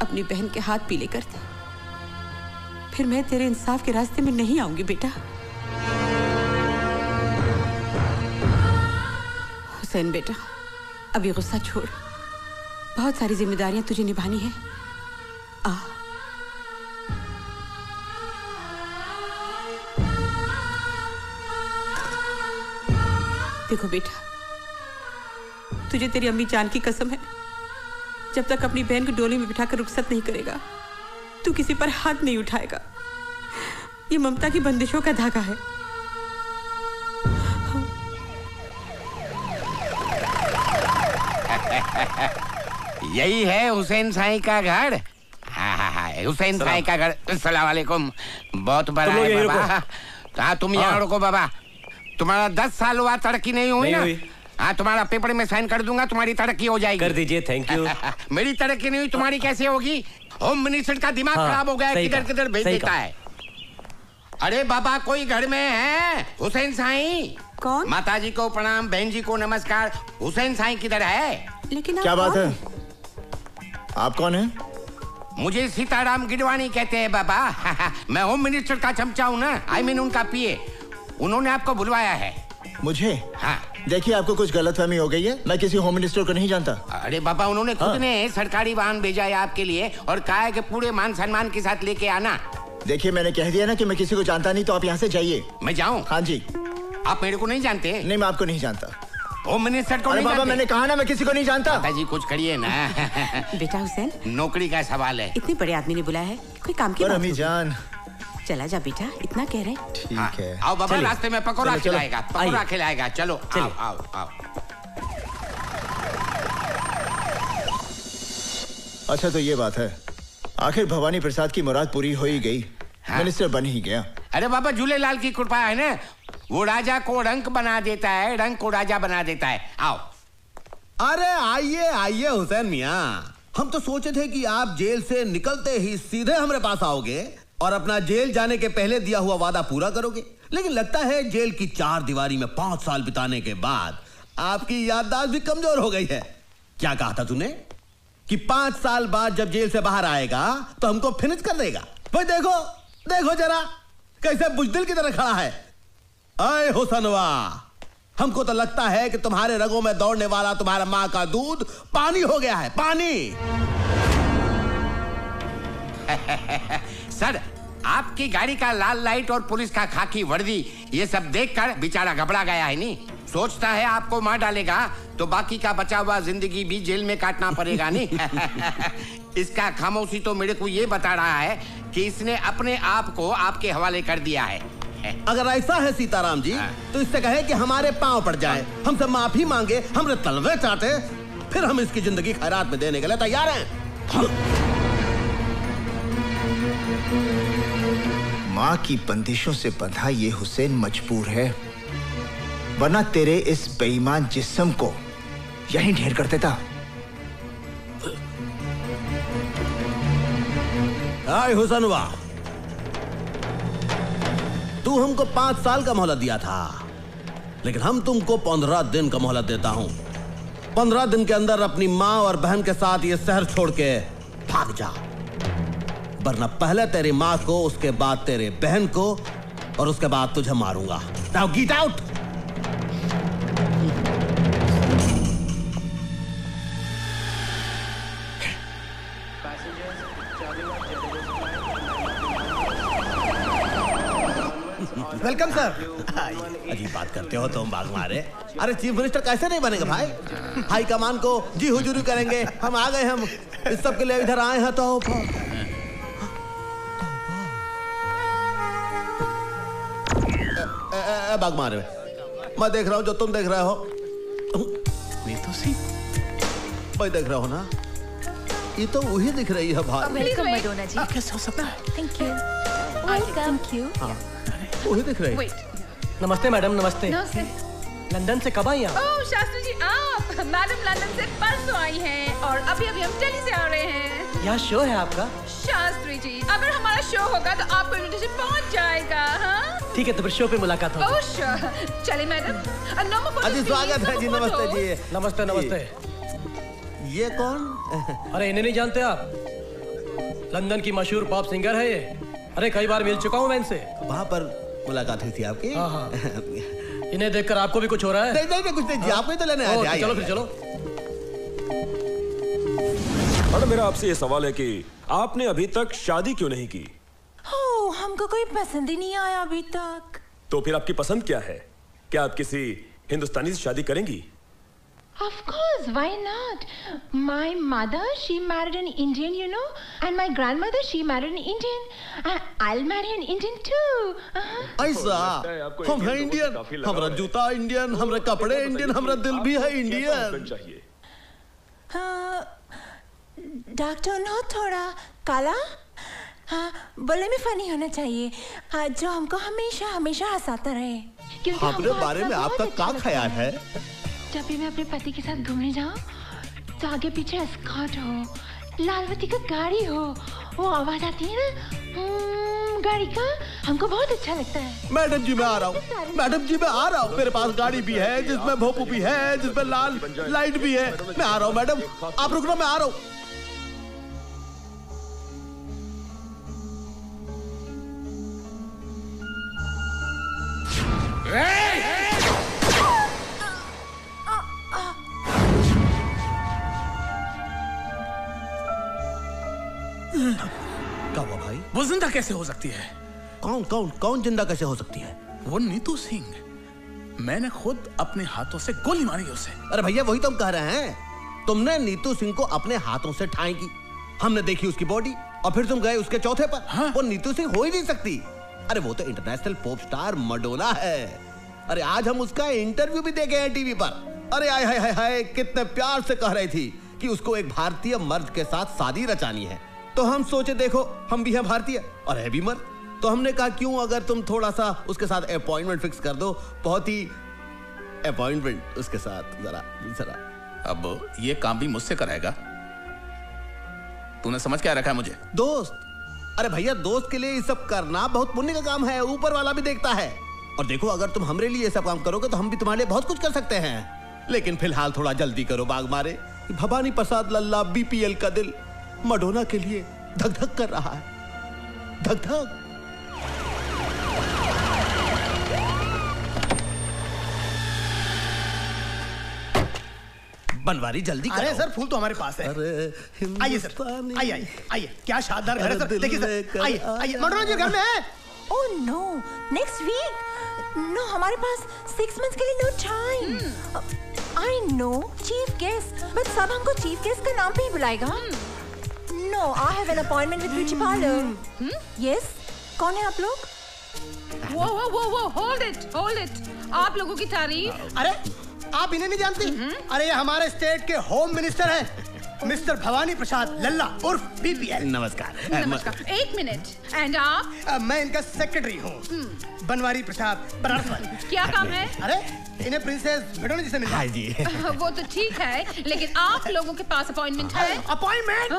अपनी बहन के हाथ पीले कर दे, फिर मैं तेरे इंसाफ के रास्ते में नहीं आऊंगी बेटा। हुसैन बेटा, अभी गुस्सा छोड़, बहुत सारी जिम्मेदारियां तुझे निभानी है। आ देखो बेटा, तुझे तेरी अम्मी जान की कसम है, जब तक अपनी बहन को डोली में बिठाकर रुखसत नहीं करेगा तू किसी पर हाथ नहीं उठाएगा। ये ममता की बंदिशों का धागा है। यही है हुसैन साईं का घर। हाँ, हुसैन साईं का घर। अस्सलाम वालेकुम। बहुत बड़ा है बाबा। हाँ, तुम यहाँ रुको बाबा। तुम्हारा 10 साल हुआ, तरक्की नहीं हुई ना? हाँ, तुम्हारा पेपर में साइन कर दूंगा, तुम्हारी तरक्की हो जाएगी। कर दीजिए, थैंक यू। मेरी तरक्की नहीं हुई, तुम्हारी कैसे होगी? होम मिनिस्टर का दिमाग खराब हो गया, किधर किधर भेज देता है। अरे बाबा, कोई घर में है? हुसैन साईं। कौन? माताजी को प्रणाम, बहन जी को नमस्कार। हुसैन साईं किधर है? लेकिन क्या बात है? आप कौन हैं? मुझे सीताराम गिडवानी कहते हैं बाबा। मैं होम मिनिस्टर का चमचा हूँ ना, आई मीन उनका पीए। उन्होंने आपको बुलवाया है। मुझे? हाँ। देखिए, आपको कुछ गलतफहमी हो गई है, मैं किसी होम मिनिस्टर को नहीं जानता। अरे बाबा, उन्होंने खुद ने सरकारी वाहन भेजा है आपके लिए और कहा है कि पूरे मान सम्मान के साथ लेके आना। देखिए, मैंने कह दिया ना कि मैं किसी को जानता नहीं, तो आप यहाँ से जाइए। मैं जाऊँ? हाँ जी। आप मेरे को नहीं जानते? नहीं, मैं आपको नहीं जानता। होम मिनिस्टर को नहीं बाबा जानते? मैंने कहा ना, मैं किसी को नहीं जानता। दादाजी कुछ करिए ना। बेटा हुसैन, नौकरी का सवाल है। इतने बड़े आदमी ने बुलाया है, कोई काम की बात अम्मी जान, चला जा बेटा, इतना कह रहे। ठीक है। आओ बाबा, रास्ते में पकौड़ा खिलाएगा, पकौड़ा खिलाएगा। चलो आओ आओ आओ। अच्छा, तो ये बात है, आखिर भवानी प्रसाद की मुराद पूरी हो ही गई। मिनिस्टर बन ही गया। अरे बाबा झूलेलाल की कृपा है ना, वो राजा को रंक बना देता है, रंक को राजा बना देता है। आओ। अरे आइए आइए हुसैन मियाँ, हम तो सोचे थे कि आप जेल से निकलते ही सीधे हमारे पास आओगे और अपना जेल जाने के पहले दिया हुआ वादा पूरा करोगे, लेकिन लगता है जेल की 4 दीवारी में 5 साल बिताने के बाद आपकी याददाश्त भी कमजोर हो गई है। क्या कहा था तूने कि 5 साल बाद जब जेल से बाहर आएगा तो हमको फिनिश कर देगा? भाई देखो देखो जरा कैसे बुजदिल की तरह खड़ा है। आए हुसैनवा, हमको तो लगता है कि तुम्हारे रगों में दौड़ने वाला तुम्हारा मां का दूध पानी हो गया है, पानी। सर, आपकी गाड़ी का लाल लाइट और पुलिस का खाकी वर्दी ये सब देखकर बेचारा घबरा गया है। नहीं सोचता है आपको मार डालेगा तो बाकी का बचा हुआ जिंदगी भी जेल में काटना पड़ेगा। नहीं इसका खामोशी तो मेरे को ये बता रहा है कि इसने अपने आप को आपके हवाले कर दिया है। अगर ऐसा है सीताराम जी तो इससे कहे कि हमारे पांव पड़ जाए, हमसे माफी मांगे, हमरे तलवे चाटे, फिर हम इसकी जिंदगी खैरात में देने के लिए तैयार हैं। माँ की बंदिशों से बंधा ये हुसैन मजबूर है, वरना तेरे इस बेईमान जिस्म को यहीं ढेर कर देता। आए हुसैनवा, तू हमको 5 साल का मोहलत दिया था, लेकिन हम तुमको 15 दिन का मोहलत देता हूं। 15 दिन के अंदर अपनी माँ और बहन के साथ ये शहर छोड़ के भाग जा, वरना पहले तेरी माँ को, उसके बाद तेरे बहन को और उसके बाद तुझे मारूंगा। Now get out. Welcome sir. अजीब बात करते हो तुम, बाग मारे। अरे चीफ मिनिस्टर कैसे नहीं बनेगा भाई? हाई कमान को जी हुजूरी करेंगे। हम आ गए, हम इस सब के लिए इधर आए हैं। तो बाग मारे, मैं देख रहा हूँ जो तुम देख रहे हो। नीतू सिंह भाई देख रहे हो ना, ये तो वही दिख रही है भाई। वेलकम मैडोना जी। कैसे हो सकता है? Thank you. Welcome. Thank you. वही दिख रही है। नमस्ते मैडम, नमस्ते। नमस्ते। लंदन से कब आई आप? ओह शास्त्री जी, आप? मैडम लंदन से परसों आई हैं और अभी अभी हम दिल्ली से आ रहे हैं। यहाँ शो है आपका? शास्त्री जी, अगर हमारा शो होगा तो आपको इनविटेशन पहुँच जाएगा। हाँ ठीक है, तो फिर शो पे मुलाकात होगी। Oh sure. चलिए मैडम। अजी स्वागत है जी। नमस्ते जी। नमस्ते नमस्ते। ये कौन? अरे इन्हें नहीं जानते आप? लंदन की मशहूर पॉप सिंगर है ये। अरे कई बार मिल चुका हूँ मैं इनसे। वहाँ पर मुलाकात हुई थी आपकी? हाँ। इन्हें देखकर आपको भी कुछ हो रहा है? नहीं कुछ नहीं जी, आपको ही तो लेने आए थे। चलो फिर चलो। मैडम मेरा आपसे ये सवाल है कि आपने अभी तक शादी क्यों नहीं की? हमको कोई पसंद ही नहीं आया अभी तक। तो फिर आपकी पसंद क्या है? क्या आप किसी हिंदुस्तानी से शादी करेंगी? Of course, why not? My mother, she married an Indian, you know, and my grandmother, she married an Indian. I'll marry an Indian too. ऐसा? हम हैं इंडियन, हमारा जूता इंडियन, हमारे कपड़े इंडियन, हमारा दिल भी है इंडियन। डार्क टोन हो थोड़ा, काला, हाँ, बोले में फनी होना चाहिए, हाँ, जो हमको हमेशा हमेशा हंसाता रहे। क्योंकि अपने बारे में आपका क्या ख्याल है? जब भी मैं अपने पति के साथ घूमने जाऊं तो आगे पीछे एस्कॉर्ट हो, लालवती का गाड़ी हो, वो आवाज आती है ना गाड़ी का, हमको बहुत अच्छा लगता है। मैडम जी मैं आ रहा हूँ, मैडम जी मैं आ रहा हूँ। मेरे पास गाड़ी भी है जिसमें भोपू भी है, जिसमें लाल लाइट भी है। मैं आ रहा हूँ मैडम, आप रुकना, मैं आ रहा हूँ। क्या हुआ भाई? वो जिंदा कैसे हो सकती है? कौन कौन कौन जिंदा कैसे हो सकती है? वो नीतू सिंह, मैंने खुद अपने हाथों से गोली मारी उसे। अरे भैया वही तो हम कह रहे हैं, तुमने नीतू सिंह को अपने हाथों से ठाई की, हमने देखी उसकी बॉडी और फिर तुम गए उसके चौथे पर। हाँ? वो नीतू सिंह हो ही नहीं सकती। अरे वो तो इंटरनेशनल पॉप स्टार मैडोना है। अरे आज हम उसका इंटरव्यू भी देखे हैं टीवी पर। अरे हाय हाय हाय हाय, कितने प्यार से कह रही थी कि उसको एक भारतीय मर्द के साथ शादी रचानी है। तो हम सोचे देखो हम भी हैं भारतीय और है भी मर्द, तो हमने कहा क्यों अगर तुम थोड़ा सा उसके साथ अपॉइंटमेंट फिक्स कर दो, बहुत ही अपॉइंटमेंट उसके साथ जरा। अब ये काम भी मुझसे कराएगा? तूने समझ क्या रखा है मुझे? दोस्त? अरे भैया, दोस्त के लिए ये सब करना बहुत पुण्य का काम है, ऊपर वाला भी देखता है। और देखो, अगर तुम हमरे लिए ये सब काम करोगे तो हम भी तुम्हारे लिए बहुत कुछ कर सकते हैं। लेकिन फिलहाल थोड़ा जल्दी करो बाग मारे। भवानी प्रसाद लल्ला बीपीएल का दिल मडोना के लिए धक धक कर रहा है, धक धक। बनवारी जल्दी करो। अरे सर, फूल तो हमारे पास है। आइए सर, आइए आइए। क्या शानदार घर है सर, देखिए सर। आइए आइए, मडोना जी घर में है। Oh no, next week? No, हमारे पास 6 months के लिए no time. I know, chief guest, but सब हमको चीफ गेस्ट का नाम पे ही बुलाएगा। No, I have an appointment with beauty parlour. Yes, कौन है आप लोग? वो होल्ड इट। आप लोगों की तारीफ। अरे आप इन्हें नहीं जानती? अरे ये हमारे स्टेट के होम मिनिस्टर हैं, मिस्टर भवानी प्रसाद लल्ला उर्फ बीपीएल। नमस्कार। नमस्कार। 1 मिनट। एंड आप? मैं इनका सेक्रेटरी हूँ, बनवारी प्रसाद बनारस। क्या काम है? अरे इन्हें प्रिंसेस मडोना जी से मिलना। हाँ जी। वो तो ठीक है, लेकिन आप लोगों के पास अपॉइंटमेंट है? अपॉइंटमेंट?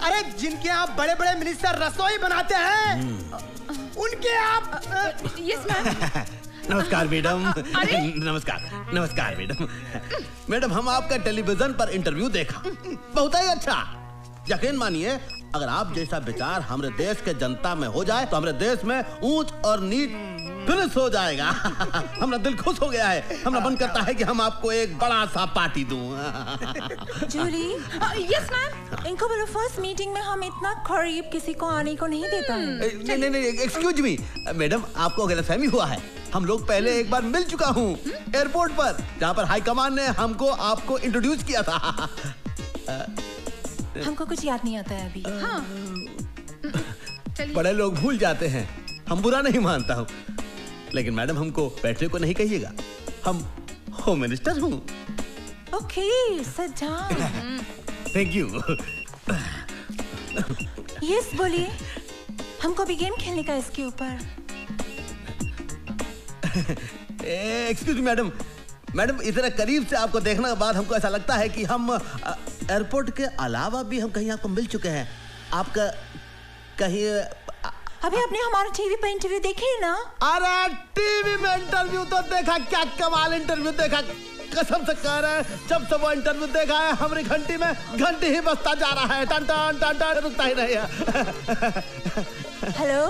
अरे जिनके यहाँ बड़े बड़े मिनिस्टर रसोई बनाते हैं, उनके आप। Yes ma'am. नमस्कार मैडम। नमस्कार मैडम। मैडम, हम आपका टेलीविजन पर इंटरव्यू देखा, बहुत ही अच्छा। यकीन मानिए, अगर आप जैसा विचार हमारे देश के जनता में हो जाए तो हमारे देश में ऊंच और नीच फिनिश हो जाएगा। हमारा दिल खुश हो गया है। हमारा मन करता है कि हम आपको एक बड़ा सा पार्टी दूं। जूली। Yes ma'am. इनको बोलो फर्स्ट मीटिंग में हम इतना करीब किसी को आने को नहीं देता है। नहीं, एक्सक्यूज मी मैडम, आपको गलतफहमी हुआ है। हम लोग पहले एक बार मिल चुका हूँ एयरपोर्ट पर, जहाँ पर हाईकमान ने हमको आपको इंट्रोड्यूस किया था। हमको कुछ याद नहीं आता है अभी। हाँ। बड़े लोग भूल जाते हैं, हम बुरा नहीं मानता हूँ, लेकिन मैडम हमको बैठने को नहीं कहिएगा, हम होम मिनिस्टर हूँ। Okay, sit down. Thank you. Yes, बोलिए। हमको भी गेम खेलने का इसके ऊपर। एक्सक्यूज मी मैडम, इतने करीब से आपको देखने के बाद हमको ऐसा लगता है कि हम एयरपोर्ट के अलावा भी हम कहीं आपको मिल चुके हैं। आपका कहीं अभी आपने हमारा टीवी पर इंटरव्यू देखे ना? अरे टीवी में इंटरव्यू तो देखा, क्या कमाल इंटरव्यू देखा, कसम से कह रहे हैं। जब से वो इंटरव्यू देखा है, हमारी घंटी में घंटी ही बजता जा रहा है, टन टन टन टन, रुकता ही नहीं है। हेलो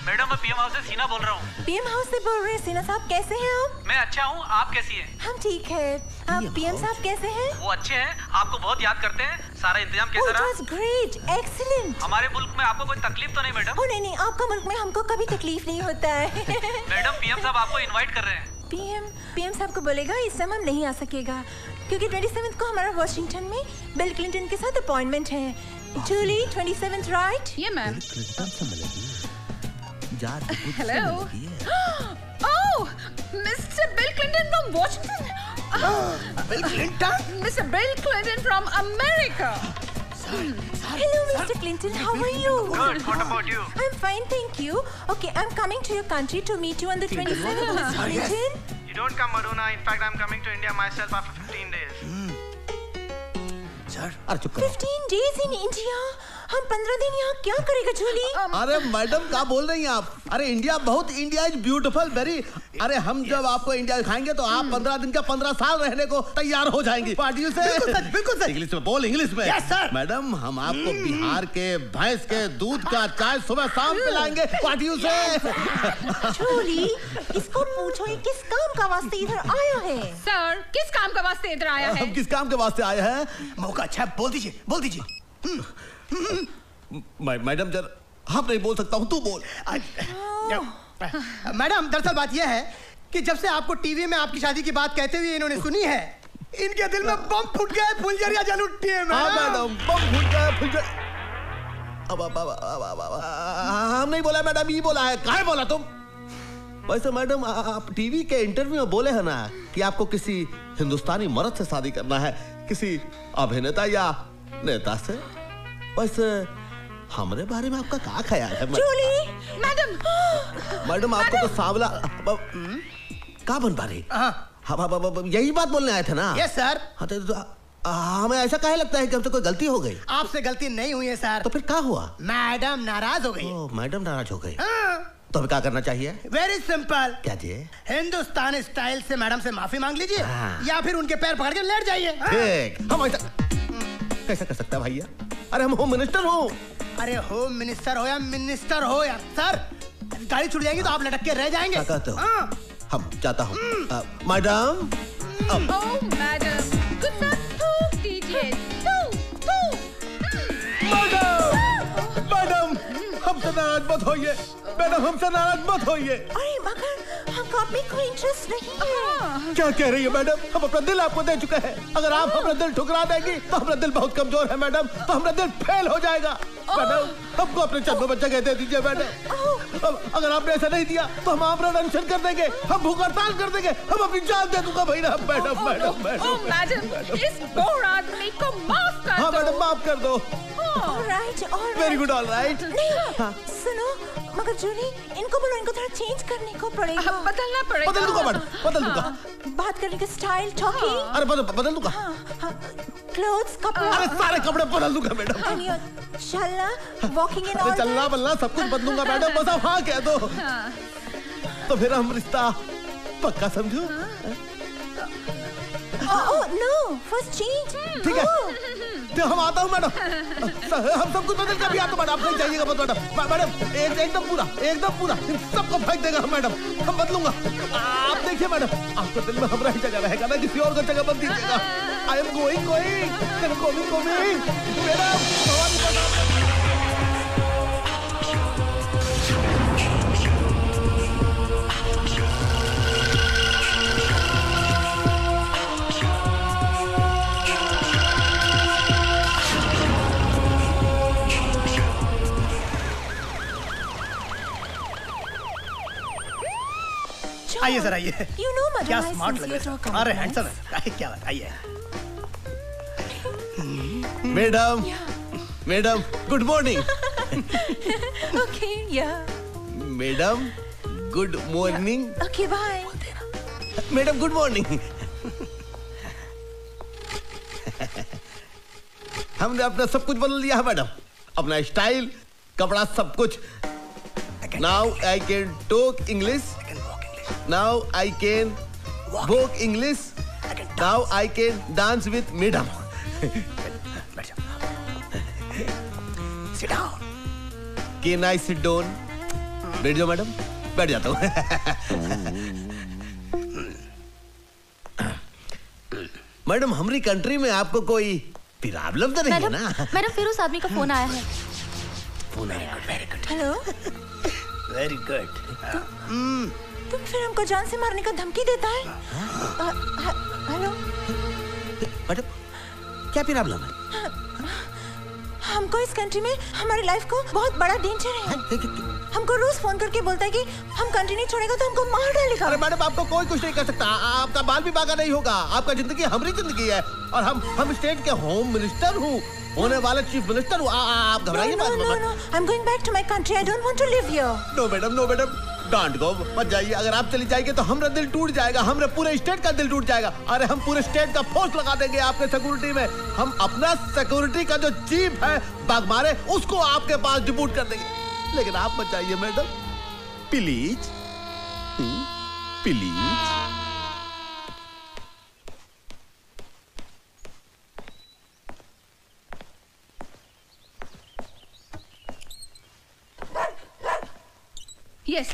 मैडम, मैं पीएम हाउस से सीना बोल रहा हूँ। पीएम हाउस से बोल रहे हैं? सीना साहब कैसे हैं आप? मैं अच्छा हूँ, आप कैसी हैं? हम ठीक है। आप पीएम साहब कैसे हैं? वो अच्छे हैं, आपको बहुत याद करते हैं। सारा इंतजाम कैसा रहा? It was great, excellent। हमारे मुल्क में आपको कोई तकलीफ तो नहीं मैडम? नहीं, आपका मुल्क में हमको कभी तकलीफ नहीं होता है। मैडम, पीएम साहब आपको इनवाइट कर रहे हैं। पीएम साहब को बोलेगा इस समय हम नहीं आ सकेगा, क्योंकि 27 को हमारा वॉशिंगटन में बिल क्लिंटन के साथ अपॉइंटमेंट है। जूली, 27 राइट? ये ma'am. Hello. Oh, mister bill Clinton from Washington. Bill Clinton? Mister bill Clinton from America. Hello, Mr. Clinton. How are you? Good. What about you? I'm fine, thank you. Okay, I'm coming to your country to meet you on the 27th, Mr. Clinton. You don't come, Madonna. In fact, I'm coming to India myself after 15 days. Sir, अरे चुप करो। 15 days in India? हम 15 दिन यहाँ क्या करेगा जूली? अरे madam, क्या बोल रही हैं आप? अरे इंडिया इज ब्यूटीफुल वेरी। अरे हम जब आपको इंडिया दिखाएंगे तो आप 15 दिन का 15 साल रहने को तैयार हो जाएंगी। पार्टियों से बिल्कुल सर। इंग्लिश में बोल, इंग्लिश में। Yes, sir. मैडम, हम आपको बिहार के भैंस के दूध का चाय सुबह शाम पिलाएंगे पार्टियों से। जूली, इसको पूछो ये किस काम का वास्ते इधर आया है? सर, किस काम का वास्ते इधर आया है? हम किस काम के वास्ते आए हैं? मौका अच्छा है, बोल दीजिए। मैडम, जर हम नहीं बोल सकता हूँ, तू बोल। मैडम, दरअसल बात यह है कि जब से आपको टीवी में आपकी शादी की बात कहते हुए इन्होंने सुनी है, इनके दिल में बम फूट गए, फुलझड़ियां जल उठी है। मैडम, बम फूट गए, हम नहीं बोला मैडम, ये बोला है। कहाँ बोला तुम? वैसे मैडम, आप टीवी के इंटरव्यू में बोले हैं ना कि आपको किसी हिंदुस्तानी मर्द से शादी करना है, किसी अभिनेता या नेता से। वैसे हमारे बारे में आपका क्या ख्याल है? जूली, मैडम। मैडम आपको तो सांवला क्या बन पा रही? हाँ, यही बात बोलने आए थे ना? Yes sir. हाँ, तो हमें ऐसा काहे लगता है कि हमसे कोई गलती हो गई? आपसे गलती नहीं हुई है सर। तो फिर क्या हुआ? मैडम नाराज हो गई। मैडम नाराज हो गई। तो हमें क्या करना चाहिए? Very simple. क्या जी? हिंदुस्तान स्टाइल से मैडम से माफी मांग लीजिए या फिर उनके पैर पकड़ के लेट जाइए। ठीक। हम ऐसा कैसा कर सकता है भैया? अरे हम होम मिनिस्टर हो। अरे होम मिनिस्टर हो या मिनिस्टर हो यार सर, गाड़ी छूट जाएगी तो आप लटक के रह जाएंगे। क्या कहते हो? हम जाता हूँ। मैडम। ओह मैडम, गुस्सा थूक दीजिए। मैडम, हमसे नाराज मत होइए। मैडम, हमसे नाराज मत होइए। अरे मगर हमको आप में कोई इंटरेस्ट नहीं है। क्या कह रही है मैडम? हम अपना दिल आपको दे चुके हैं। अगर आप हमारा दिल ठुकरा देंगी तो हमारा दिल बहुत कमजोर है मैडम, तो हमारा दिल फेल हो जाएगा। मैडम, हमको अपने चरणों में जगह दे दीजिए मैडम। अगर आपने ऐसा नहीं दिया तो हम आमरण अनशन कर देंगे, हम भूख हड़ताल कर देंगे, हम अपनी जान दे दूंगा भाई ना। मैडम मैडम मैडम मैडम, इस बोर आदमी को माफ कर दो। हाँ मैडम, माफ कर दो। Alright, alright. Very good, alright. नहीं, सुनो, मगर जूली, इनको बोलो, इनको थोड़ा चेंज करने को पड़ेगा। बदलना पड़ेगा। बदल दूंगा मैडम, बदल दूंगा। बात करने का स्टाइल, टॉकिंग। अरे बदल दूंगा। क्लोथ्स, कपड़ा। अरे सारे कपड़े बदल दूंगा मैडम। चलना, वॉकिंग एंड ऑल। चलना बलना सब कुछ बदलूंगा मैडम, बस आप हाँ कह दो। तो फिर हम रिश्ता पक्का समझो। No, first change. ठीक है, तो हम आता हूँ मैडम। हम सब कुछ बदल कर भी आता मैडम, आप नहीं जाइएगा मत मैडम। मैडम एकदम पूरा सबको फेंक देगा मैडम, हम बदलूंगा। आप देखिए मैडम, आपको दिल में हमारा ही जगह रहेगा ना, किसी और का जगह बंद दीजिएगा। आई एम गोइंग मैडम। आइए सर, आइए। You know, madam, क्या I स्मार्ट लग sincerely रहे हैं। अरे हैंडसम है। क्या बात, आइए। Madam good morning. Okay, yeah. Madam good morning. Okay, bye. Madam good morning. हमने अपना सब कुछ बदल लिया है मैडम, अपना स्टाइल, कपड़ा, सब कुछ। Now I can talk English, now I can walk English, now I can dance with madam. Can I sit down? बैठ जाओ मैडम। बैठ जाता हूँ। मैडम, हमारी कंट्री में आपको कोई प्रॉब्लम तो नहीं है ना? मैडम, फिर उस आदमी का फोन आया है। फोन आया, very good. Hello, very good. तुम फिर हमको जान से मारने का धमकी देता है? हेलो मैडम, क्या प्रॉब्लम है? हमको इस कंट्री में हमारी लाइफ को बहुत बड़ा डेंजर है। हमको रोज फोन करके बोलता है कि हम कंट्री नहीं छोड़ेगा तो हमको मार डालेगा। अरे मैडम, आपको कोई कुछ नहीं कर सकता, आपका बाल भी बागा नहीं होगा। आपका जिंदगी हमारी जिंदगी है और हम स्टेट के होम मिनिस्टर हूँ, होने वाले चीफ मिनिस्टर हूँ। आप घबराइए मत। No, I am going back to my country. I don't want to live here. No madam, don't go, मत जाइए। अगर आप चली जाएंगे तो हमारा दिल टूट जाएगा, हमारे पूरे स्टेट का दिल टूट जाएगा। अरे हम पूरे स्टेट का फोर्स लगा देंगे आपके सिक्योरिटी में। हम अपना सिक्योरिटी का जो चीफ है बागमारे, उसको आपके पास डिप्यूट कर देंगे। लेकिन आप मत जाइए madam, please please. Yes.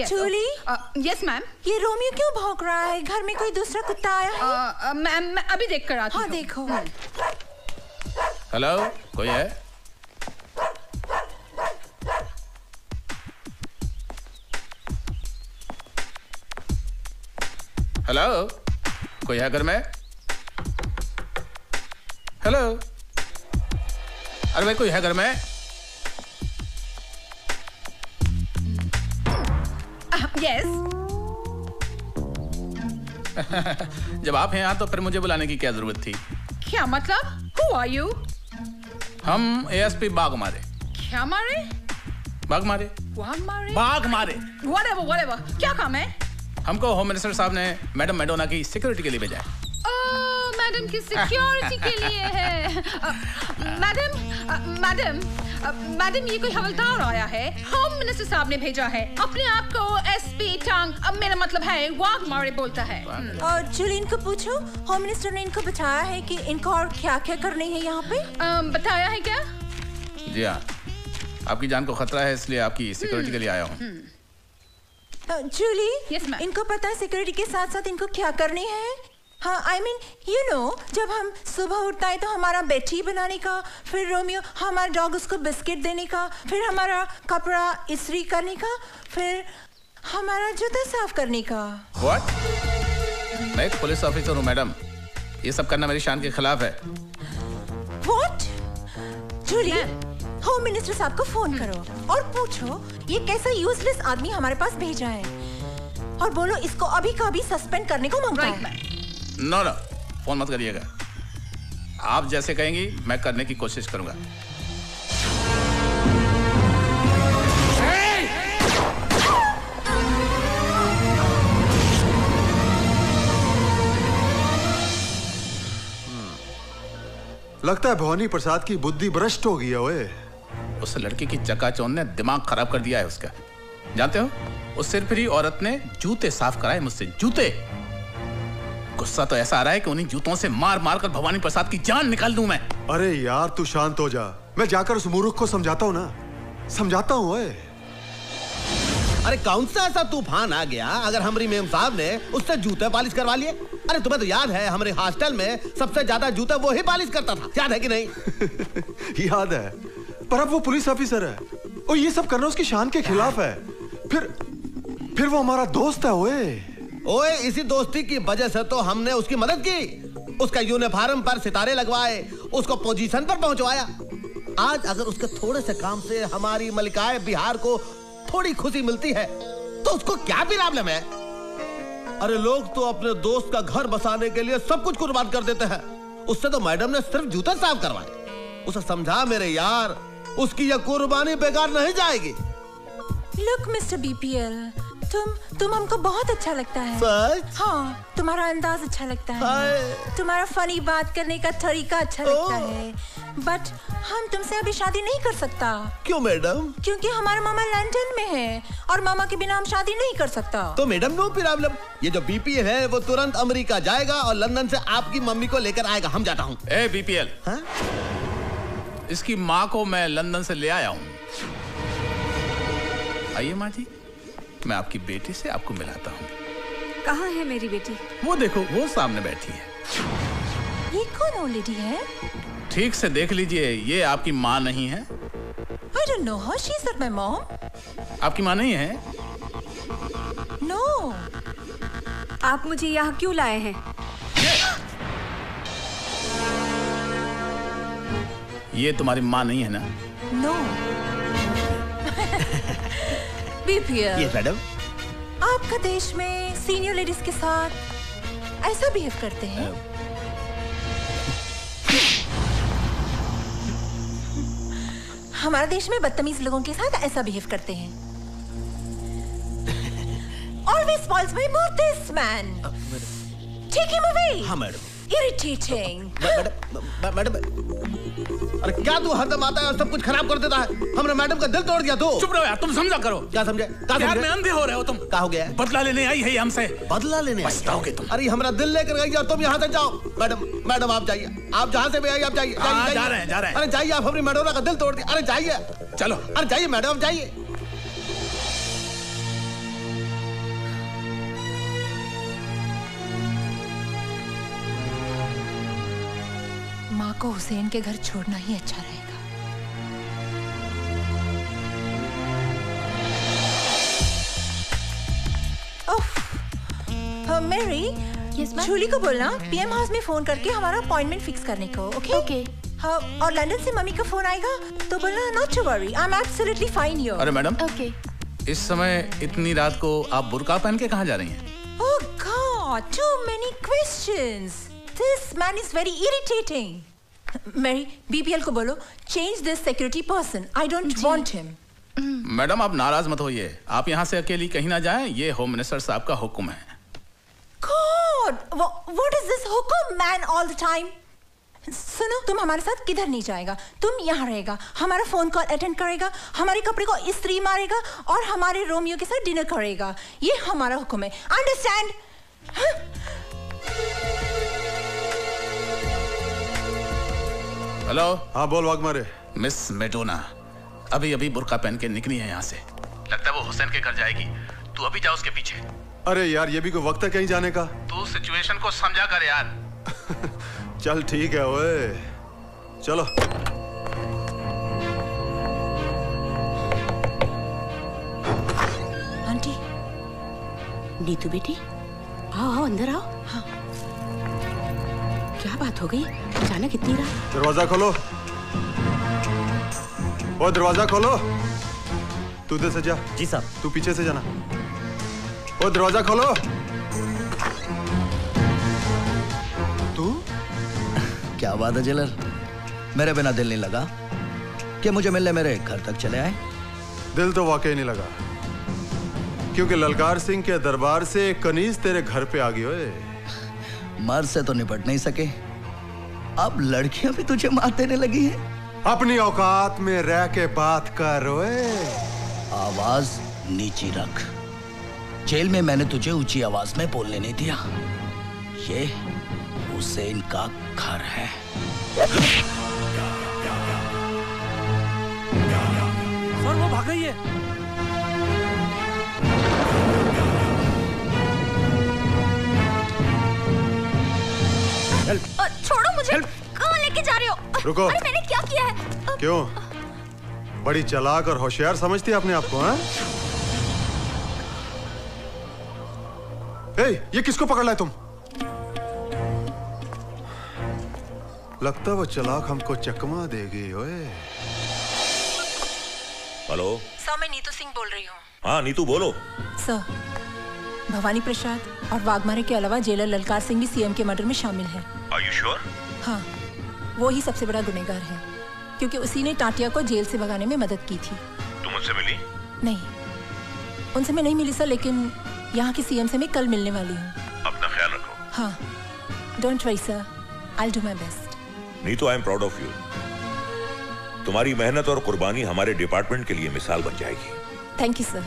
Julie, yes ma'am. ये रोमियो क्यों भौंक रहा है? घर में कोई दूसरा कुत्ता आया है? मैम, मैं अभी देख कर आती हूँ। हाँ, देखो। हेलो, कोई है? हेलो, कोई है घर में? हेलो, अरे भाई कोई है घर में? यस। जब आप हैं यहाँ तो फिर मुझे बुलाने की क्या जरूरत थी? क्या मतलब? Who are you? हम एएसपी बागमारे। क्या मारे? बाघ मारे। बाघ मारे। Whatever. क्या काम है? हमको होम मिनिस्टर साहब ने मैडम मैडोना की सिक्योरिटी के लिए भेजा है। मैडम की सिक्योरिटी के लिए है। मैडम ये कोई हवलदार आया है। होम मिनिस्टर साहब ने भेजा है। अपने आप को एसपी टांग, मेरा मतलब है वाघ मारे बोलता है। और जूली, इनको पूछो, होम मिनिस्टर ने इनको बताया है कि इनको और क्या क्या करनी है यहाँ पे? बताया है क्या? जी हाँ, आपकी जान को खतरा है, इसलिए आपकी सिक्योरिटी के लिए आया हूँ। जूली, इनको पता है सिक्योरिटी के साथ साथ इनको क्या करनी है? हाँ, I mean, you know, जब हम सुबह उठता है तो हमारा बेटी बनाने का, फिर रोमियो हमारा डॉग उसको बिस्किट देने का, फिर हमारा कपड़ा इस्त्री करने का, फिर हमारा जूता साफ करने का। What? मैं एक पुलिस ऑफिसर हूँ मैडम, ये सब करना मेरी शान के खिलाफ है। What? जूली, होम मिनिस्टर साहब को फोन करो और पूछो ये कैसा यूजलेस आदमी हमारे पास भेजा है, और बोलो इसको अभी का अभी सस्पेंड करने को मांगता है। नो, फोन मत करिएगा। आप जैसे कहेंगी मैं करने की कोशिश करूंगा। लगता है भवानी प्रसाद की बुद्धि भ्रष्ट हो गई है। ओए, उस लड़की की चकाचौंध ने दिमाग खराब कर दिया है उसका। जानते हो, उस सिरफिरी औरत ने जूते साफ कराए मुझसे, जूते। गुस्सा तो ऐसा आ रहा है कि उन्हीं जूतों से मार मार कर भवानी प्रसाद की जान निकाल दूं मैं। अरे यार तू शांत हो जा, मैं जाकर उस मूर्ख को समझाता हूँ ना, समझाता हूँ। ओए, अरे कौन सा ऐसा तूफान आ गया अगर हमारी मेम साहब ने उससे जूते पॉलिश करवा लिए? अरे तुम्हें तो याद है हमारे हॉस्टल में सबसे ज्यादा जूते वो ही पॉलिश करता था, याद है कि नहीं? याद है, पर अब वो पुलिस ऑफिसर है और ये सब करना उसकी शान के खिलाफ है। फिर वो हमारा दोस्त है। ओए, इसी दोस्ती की वजह से तो हमने उसकी मदद की, उसका यूनिफॉर्म पर सितारे लगवाए, उसको पोजीशन पर पहुंचवाया। आज अगर उसके थोड़े से काम से हमारी मलिकाए बिहार को थोड़ी खुशी मिलती है तो उसको क्या प्रॉब्लम है? अरे लोग तो अपने दोस्त का घर बसाने के लिए सब कुछ कुर्बान कर देते हैं। उससे तो मैडम ने सिर्फ जूते साफ करवाए। उसे समझा मेरे यार, उसकी यह कुर्बानी बेकार नहीं जाएगी। लुक मिस्टर बीपीएल, तुम हमको बहुत अच्छा लगता है। सच? हाँ, तुम्हारा अंदाज अच्छा लगता है, तुम्हारा फनी बात करने का तरीका अच्छा लगता है, बट हम तुमसे अभी शादी नहीं कर सकता। क्यों मैडम? क्योंकि हमारा मामा लंदन में है और मामा के बिना हम शादी नहीं कर सकता। तो मैडम नो प्रॉब्लम, ये जो बीपीएल है वो तुरंत अमेरिका जाएगा और लंदन से आपकी मम्मी को लेकर आएगा। हम जाता हूँ। ए बीपीएल, इसकी माँ को मैं लंदन से ले आया हूँ। आइए माँ जी, मैं आपकी बेटी से आपको मिलाता हूँ। कहाँ है मेरी बेटी? वो देखो, वो सामने बैठी है। ये कौन ओल्ड लेडी है? ठीक से देख लीजिए, ये आपकी माँ नहीं है। I don't know her. She's not my mom. आपकी माँ नहीं है? No. आप मुझे यहाँ क्यों लाए हैं? ये तुम्हारी माँ नहीं है ना? No. बीपीएल। Yes, madam. आपका देश में सीनियर लेडीज के साथ ऐसा बिहेव करते हैं? हमारे देश में बदतमीज लोगों के साथ ऐसा बिहेव करते हैं। Always spoils my mood, this man. Take him away. हाँ मैडम। Irritating. मैडम, अरे क्या तू हरदम आता है और सब कुछ खराब कर देता है? हमने मैडम का दिल तोड़ दिया तू। चुप रहो यार, तुम समझा करो। क्या समझे? यार में अंधे हो रहे हो तुम। क्या हो गया? बदला लेने आई है हमसे। बदला लेने? पछताओगे तुम। अरे हमारा दिल लेकर गई और तुम यहाँ से जाओ। मैडम आप जाइए, आप जहाँ से भी आइए आप जाइए। जा रहे हैं। अरे जाइए, आप हमारी मैडोना का दिल तोड़ दिया। अरे जाइए, चलो। अरे जाइए मैडम, जाइए। माँ को हुसैन के घर छोड़ना ही अच्छा रहेगा। मेरी जूली को बोलना पीएम हाउस में फोन करके हमारा अपॉइंटमेंट फिक्स करने को। ओके? हाँ, और लंदन से मम्मी का फोन आएगा तो बोलना not to worry, I am absolutely fine here. अरे मैडम, ओके। इस समय इतनी रात को आप बुर्का पहन के कहाँ जा रही हैं? Oh God, too many questions. This man is very irritating. Mary, BPL को बोलो change this security person, I don't want him. Madam आप नाराज मत होइए, आप यहाँ से अकेली कहीं ना जाएं, ये होम मिनिस्टर साहब का हुक्म है। God, what is this हुक्म man all the time? सुनो, तुम हमारे साथ किधर नहीं जाएगा, तुम यहाँ रहेगा, हमारा फोन कॉल अटेंड करेगा, हमारे कपड़े को इस्त्री मारेगा और हमारे रोमियो के साथ डिनर करेगा। ये हमारा हुक्म है, अंडरस्टैंड? हेलो। हाँ बोल वाघमारे। मिस मेडोना अभी अभी बुर्का पहन के निकली है यहाँ से, लगता है वो हुसैन के घर जाएगी, तू अभी जा उसके पीछे। अरे यार ये भी कोई वक्त है कहीं जाने का? तू सिचुएशन को समझा कर यार। चल ठीक है ओए, चलो। आंटी, नीतू बेटी, आओ अंदर आओ। हाँ। क्या बात हो गई, अचानक इतनी रात? दरवाजा खोलो, ओ दरवाजा खोलो। तू इधर से जा। जी साहब। तू पीछे से जाना। ओ दरवाजा खोलो। तू क्या बात है जेलर, मेरे बिना दिल नहीं लगा कि मुझे मिलने मेरे घर तक चले आए? दिल तो वाकई नहीं लगा, क्योंकि ललकार सिंह के दरबार से एक कनीज तेरे घर पे आ गई। ओए मर्द से तो निपट नहीं सके, अब लड़कियां भी तुझे मार देने लगी हैं। अपनी औकात में रह के बात कर। ओए आवाज नीची रख, जेल में मैंने तुझे ऊंची आवाज में बोलने नहीं दिया। ये हुसैन का घर है। सर वो भाग गई है। छोड़ो मुझे, कहाँ लेके जा रहे हो? रुको। अरे मैंने क्या किया है? क्यों बड़ी चालाक और होशियार समझती है अपने आप को? हाँ? ये किसको पकड़ लाए तुम? लगता वो चालाक हमको चकमा देगी। ओए हेलो सर, मैं नीतू सिंह बोल रही हूँ। हाँ नीतू बोलो। सर, भवानी प्रसाद और वाघमारे के अलावा जेलर ललकार सिंह भी सीएम के मर्डर में शामिल है। Are you sure? हाँ, वो ही सबसे बड़ा गुनहगार है, क्योंकि उसी ने टाटिया को जेल से भगाने में मदद की थी। तुम उनसे मिली? नहीं, उनसे मैं नहीं मिली सर, लेकिन यहाँ की सीएम से मैं कल मिलने वाली हूँ। अपना ख्याल रखो। हाँ, don't worry sir, I will do my best. Neetu, I am proud of you. तुम्हारी मेहनत और कुर्बानी हमारे डिपार्टमेंट के लिए मिसाल बन जाएगी। Thank you sir.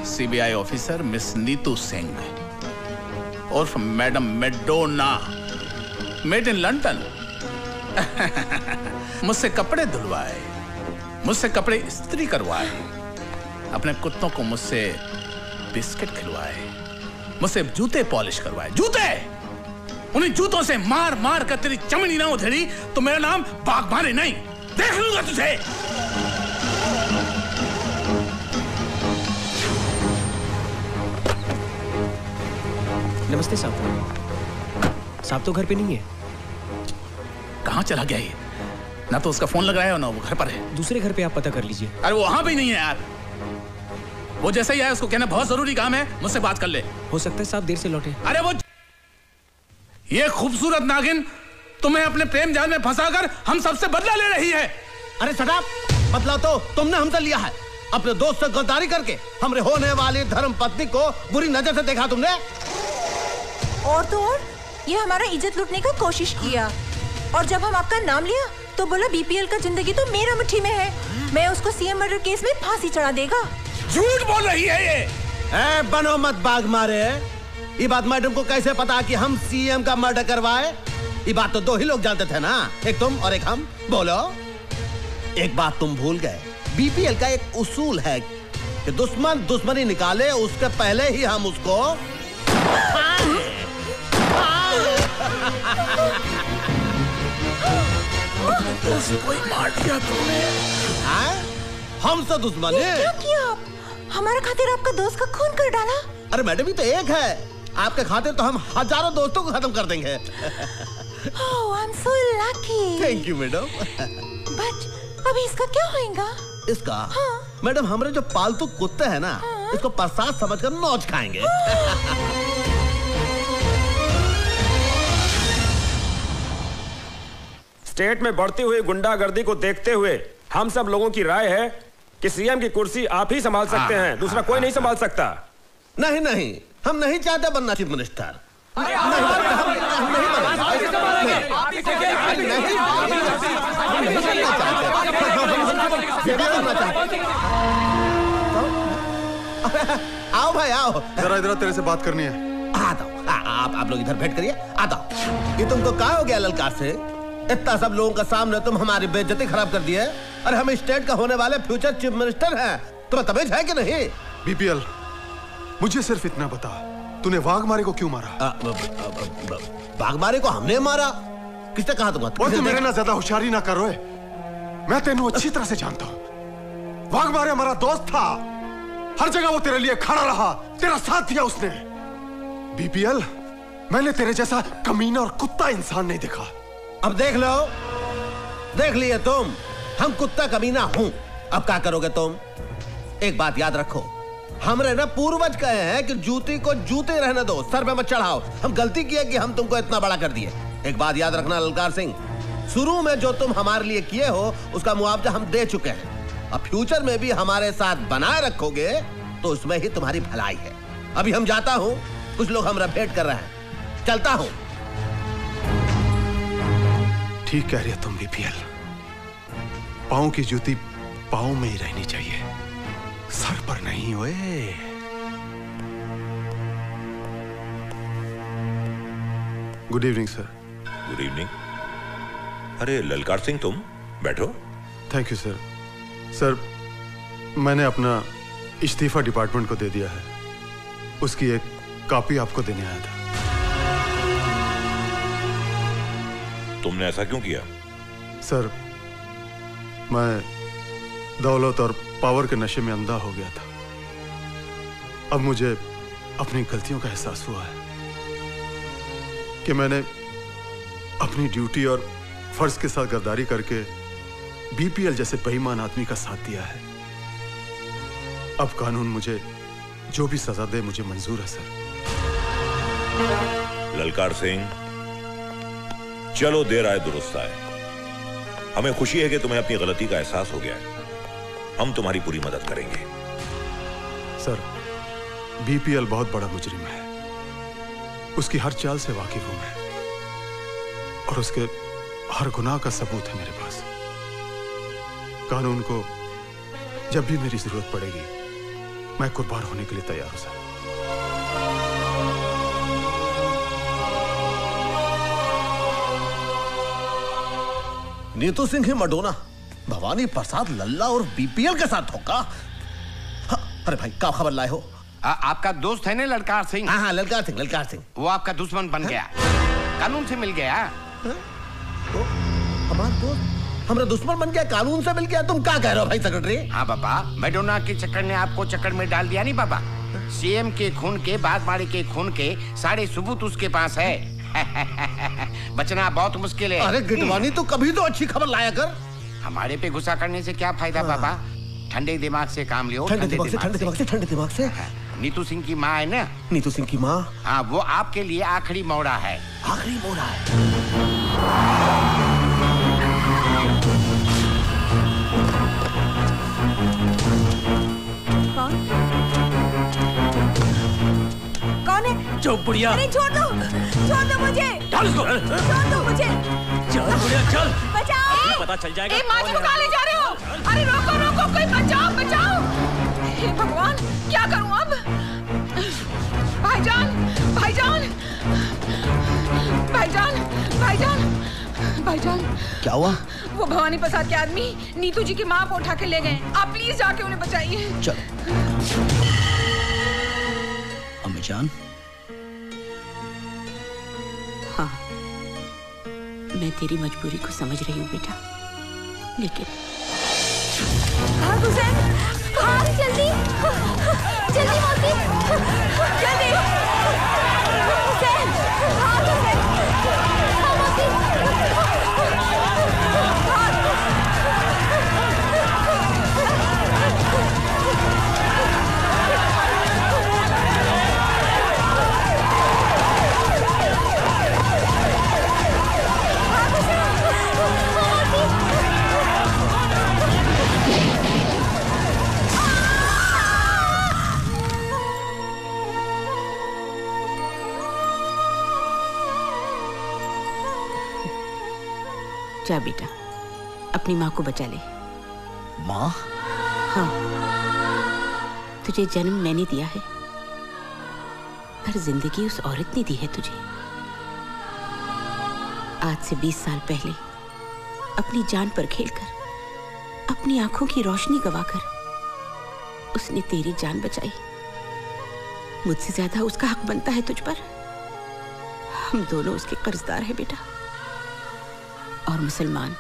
CBI officer miss Neetu Singh और madam Madonna, made in London. मुझसे कपड़े धुलवाए, मुझसे कपड़े इस्त्री करवाए, अपने कुत्तों को मुझसे बिस्किट खिलवाए, मुझसे जूते पॉलिश करवाए। जूते, उन्हीं जूतों से मार मार कर तेरी चमड़ी ना उधेड़ी तो मेरा नाम वाघमारे नहीं, देख लूंगा तुझे। नमस्ते साहब। साहब तो घर पे नहीं है। कहाँ चला गया ये? ना तो उसका फोन लग रहा है और ना वो घर पर है। दूसरे घर पे आप पता कर लीजिए। अरे वो वहां भी नहीं है यार। वो जैसे ही आया उसको कहना बहुत जरूरी काम है, मुझसे बात कर ले। हो सकता है साहब देर से लौटे। अरे वो ये खूबसूरत नागिन तुम्हें अपने प्रेम जाल में फंसाकर हम सबसे बदला ले रही है। अरे सटाप, बदला तो तुमने हमसे लिया है। अपने दोस्त से गद्दारी करके हमरे होने वाली धर्म पत्नी को बुरी नजर से देखा तुमने। और तो और ये हमारा इज्जत लूटने का कोशिश किया, और जब हम आपका नाम लिया तो बोला बीपीएल का जिंदगी तो मेरा मुट्ठी में है, मैं उसको सीएम मर्डर केस में फांसी चढ़ा देगा। झूठ बोल रही है ये। ए, बनो मत बाग मारे। ये बात मैडम को कैसे पता कि हम सीएम का मर्डर करवाए? ये बात तो दो ही लोग जानते थे ना, एक तुम और एक हम। बोलो। एक बात तुम भूल गए, बीपीएल का एक उसूल है कि दुश्मन दुश्मनी निकाले उसके पहले ही हम उसको उसको ही मार दिया तुमने। हमसे दुश्मनी? क्या किया आप? हमारे खातिर आपका दोस्त का खून कर डाला। अरे मैडम, ये तो एक है, आपके खातिर तो हम हजारों दोस्तों को खत्म कर देंगे। Oh, I'm so lucky. Thank you madam. But अभी इसका क्या होएगा? इसका? मैडम हमारे जो पालतू कुत्ते हैं ना, इसको प्रसाद समझकर नौच खाएंगे। स्टेट में बढ़ती हुई गुंडागर्दी को देखते हुए हम सब लोगों की राय है कि सीएम की कुर्सी आप ही संभाल सकते हैं, दूसरा कोई नहीं संभाल सकता। नहीं नहीं, हम नहीं चाहते बनना चीफ मिनिस्टर। आओ भाई आओ, जरा इधर तेरे से बात करनी है। आता हूँ, आप लोग इधर भेंट करिए। आता हूँ। ये तुमको क्या हो गया ललकार से? इतना सब लोगों के सामने तुम हमारी बेइज्जती खराब कर दी है। अरे हम स्टेट का होने वाले फ्यूचर चीफ मिनिस्टर हैं, तुम्हें तमीज है कि नहीं? बीपीएल, मुझे सिर्फ इतना बता, तूने वाघमारे को क्यों मारा? वाघमारे को हमने मारा? किसने कहा तुमको? तू मेरे ना ज्यादा होशियारी ना करो। मैं तेनू अच्छी तरह से जानता हूँ। वाघमारे हमारा दोस्त था, हर जगह वो तेरे लिए खड़ा रहा, तेरा साथ दिया उसने। बीपीएल, मैंने तेरे जैसा कमीना और कुत्ता इंसान नहीं देखा। अब देख लो, देख लिए तुम, हम कुत्ता कमीना हूं। अब क्या करोगे तुम? एक बात याद रखो, हमरे ना पूर्वज कहे हैं कि जूती को जूते रहने दो, सर पे मत चढ़ाओ। हम गलती किए कि हम तुमको इतना बड़ा कर दिए। एक बात याद रखना ललकार सिंह, शुरू में जो तुम हमारे लिए किए हो उसका मुआवजा हम दे चुके हैं। अब फ्यूचर में भी हमारे साथ बनाए रखोगे तो उसमें ही तुम्हारी भलाई है। अभी हम जाता हूं, कुछ लोग हमरा भेंट कर रहे हैं, चलता हूं। ठीक कह रही है तुम बीपीएल, पाँव की जूती पाँव में ही रहनी चाहिए, सर पर नहीं। ओए good evening sir. Good evening. अरे ललकार सिंह, तुम बैठो। Thank you sir. सर, मैंने अपना इस्तीफा डिपार्टमेंट को दे दिया है, उसकी एक कॉपी आपको देने आया था। तुमने ऐसा क्यों किया? सर, मैं दौलत और पावर के नशे में अंधा हो गया था। अब मुझे अपनी गलतियों का एहसास हुआ है कि मैंने अपनी ड्यूटी और फर्ज के साथ गद्दारी करके बीपीएल जैसे बेईमान आदमी का साथ दिया है। अब कानून मुझे जो भी सजा दे मुझे मंजूर है सर। ललकार सिंह, चलो देर आए दुरुस्त आए। हमें खुशी है कि तुम्हें अपनी गलती का एहसास हो गया है। हम तुम्हारी पूरी मदद करेंगे। सर, बीपीएल बहुत बड़ा मुजरिम है, उसकी हर चाल से वाकिफ हूं मैं, और उसके हर गुनाह का सबूत है मेरे पास। कानून को जब भी मेरी जरूरत पड़ेगी मैं कुर्बान होने के लिए तैयार हूं सर। नीतू सिंह ही मडोना भवानी प्रसाद लल्ला और बीपीएल के साथ होगा। अरे भाई क्या खबर लाए हो? आपका दोस्त है ना ललकार सिंह? हाँ ललकार सिंह, ललकार सिंह। वो आपका दुश्मन बन गया, कानून से मिल गया। हमारा दोस्त हमारा दुश्मन बन गया, कानून से मिल गया? तुम क्या कह रहे हो भाई सेक्रेटरी? हाँ बाबा, मैडोना के चक्कर ने आपको चक्कर में डाल दिया नहीं बाबा। सीएम के खून के, बागमारी के खून के सारे सबूत उसके पास है। बचना बहुत मुश्किल है। अरे गिटवानी, तो कभी तो अच्छी खबर लाया कर। हमारे पे गुस्सा करने से क्या फायदा बाबा? ठंडे दिमाग से काम लियो। ठंडे दिमाग से। नीतू सिंह की माँ है ना? नीतू सिंह की माँ? हाँ, वो आपके लिए आखिरी मोड़ा है। आखिरी मोड़ा है? कौन है? चुप बुढ़िया। अरे छोड़ दो मुझे। चल इसको। छोड़ दो मुझे। चल बुढ़िया चल। बचाओ। पता चल जाएगा। माँ जी को कहाँ ले जा रहे हो? अरे रोको, कोई बचाओ। हे भगवान, क्या करूं अब? भाईजान। क्या हुआ? वो भवानी प्रसाद के आदमी नीतू जी की माँ को उठा के ले गए। आप प्लीज जाके उन्हें बचाइए। चल। अम्मी जान। हाँ, मैं तेरी मजबूरी को समझ रही हूँ बेटा, लेकिन हुसैन, जल्दी मौसी, जल्दी। हुसैन, जा बेटा, अपनी माँ को बचा ले। माँ? हाँ, तुझे जन्म मैंने दिया है, पर जिंदगी उस औरत ने दी है तुझे। आज से 20 साल पहले अपनी जान पर खेलकर, अपनी आंखों की रोशनी गवाकर उसने तेरी जान बचाई। मुझसे ज्यादा उसका हक बनता है तुझ पर। हम दोनों उसके कर्जदार हैं बेटा। और मुसलमान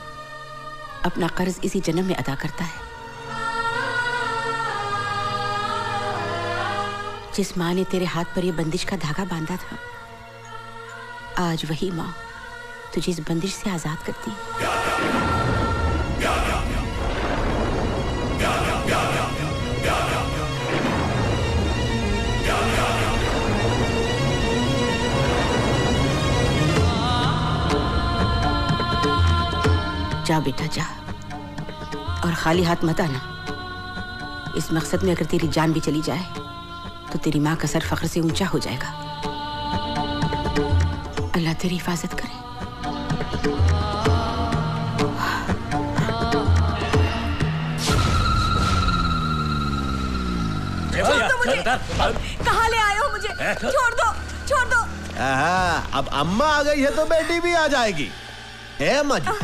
अपना कर्ज इसी जन्म में अदा करता है। जिस माँ ने तेरे हाथ पर यह बंदिश का धागा बांधा था, आज वही माँ तुझे इस बंदिश से आजाद करती है। जा बेटा जा, और खाली हाथ मत आना। इस मकसद में अगर तेरी जान भी चली जाए तो तेरी माँ का सर फख्र से ऊंचा हो जाएगा। अल्लाह तेरी हिफाजत करे। कहाँ ले आए हो मुझे? छोड़ दो, छोड़ दो। अब अम्मा आ गई है तो बेटी भी आ जाएगी। है अम्मा जी,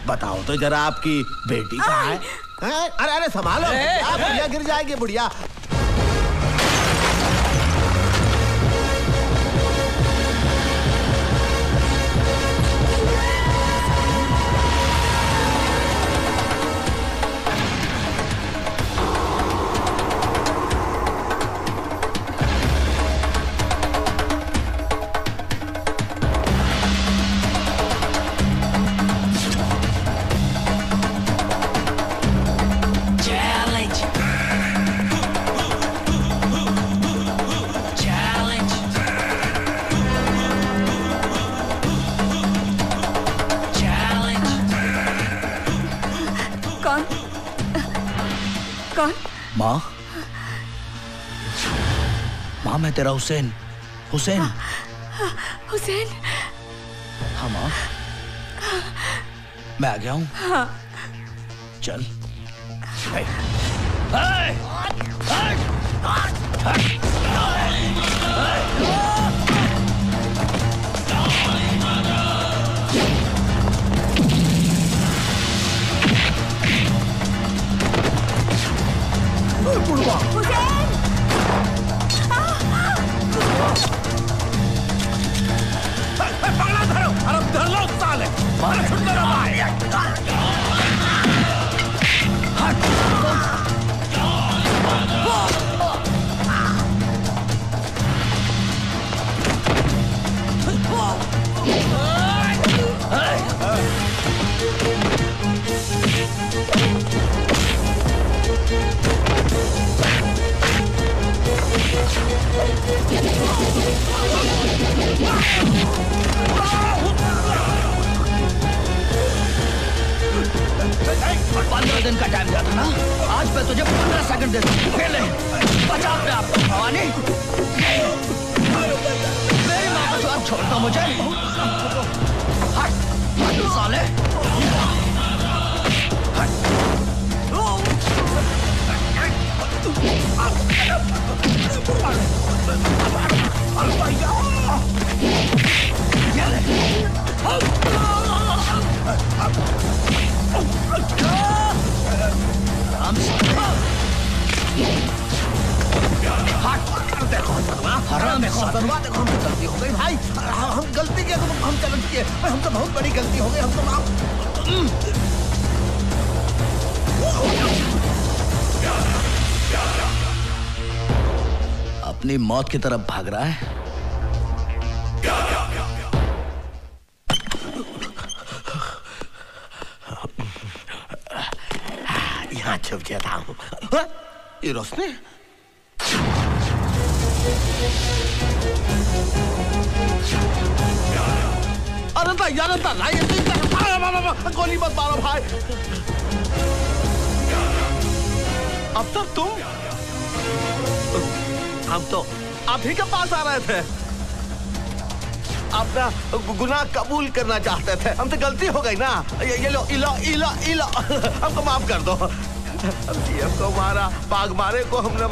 बताओ तो जरा आपकी बेटी कहाँ है? अरे अरे संभालो, बुढ़िया गिर जाएगी बुढ़िया। माँ, माँ मैं तेरा हुसैन। हुसैन। हुसैन। हाँ माँ, मैं आ गया हूँ। हाँ। चल। दिन का टाइम दिया था ना, आज मैं तुझे 15 सेकंड देता हूँ। खेले, बचा अपने आप को भवानी। मेरी माँ को आप छोड़ दो मुझे। हट, हट साले। देखो हमसे गलती हो गई भाई। हम गलती किया तो हम चैलेंज किए। हमसे बहुत बड़ी गलती हो गई। हम तो अपनी मौत की तरफ भाग रहा है। यहाँ छुप जाता हूँ। ये रोशनी अनंता गोली मत मारो भाई। अब तक तुम हम तो आप ही के पास आ रहे थे। अपना गुनाह कबूल करना चाहते थे। हमसे गलती हो गई ना। ये लो इलो इलो इलो हमको माफ कर दो। हमको मारा, बाघ मारे को हमने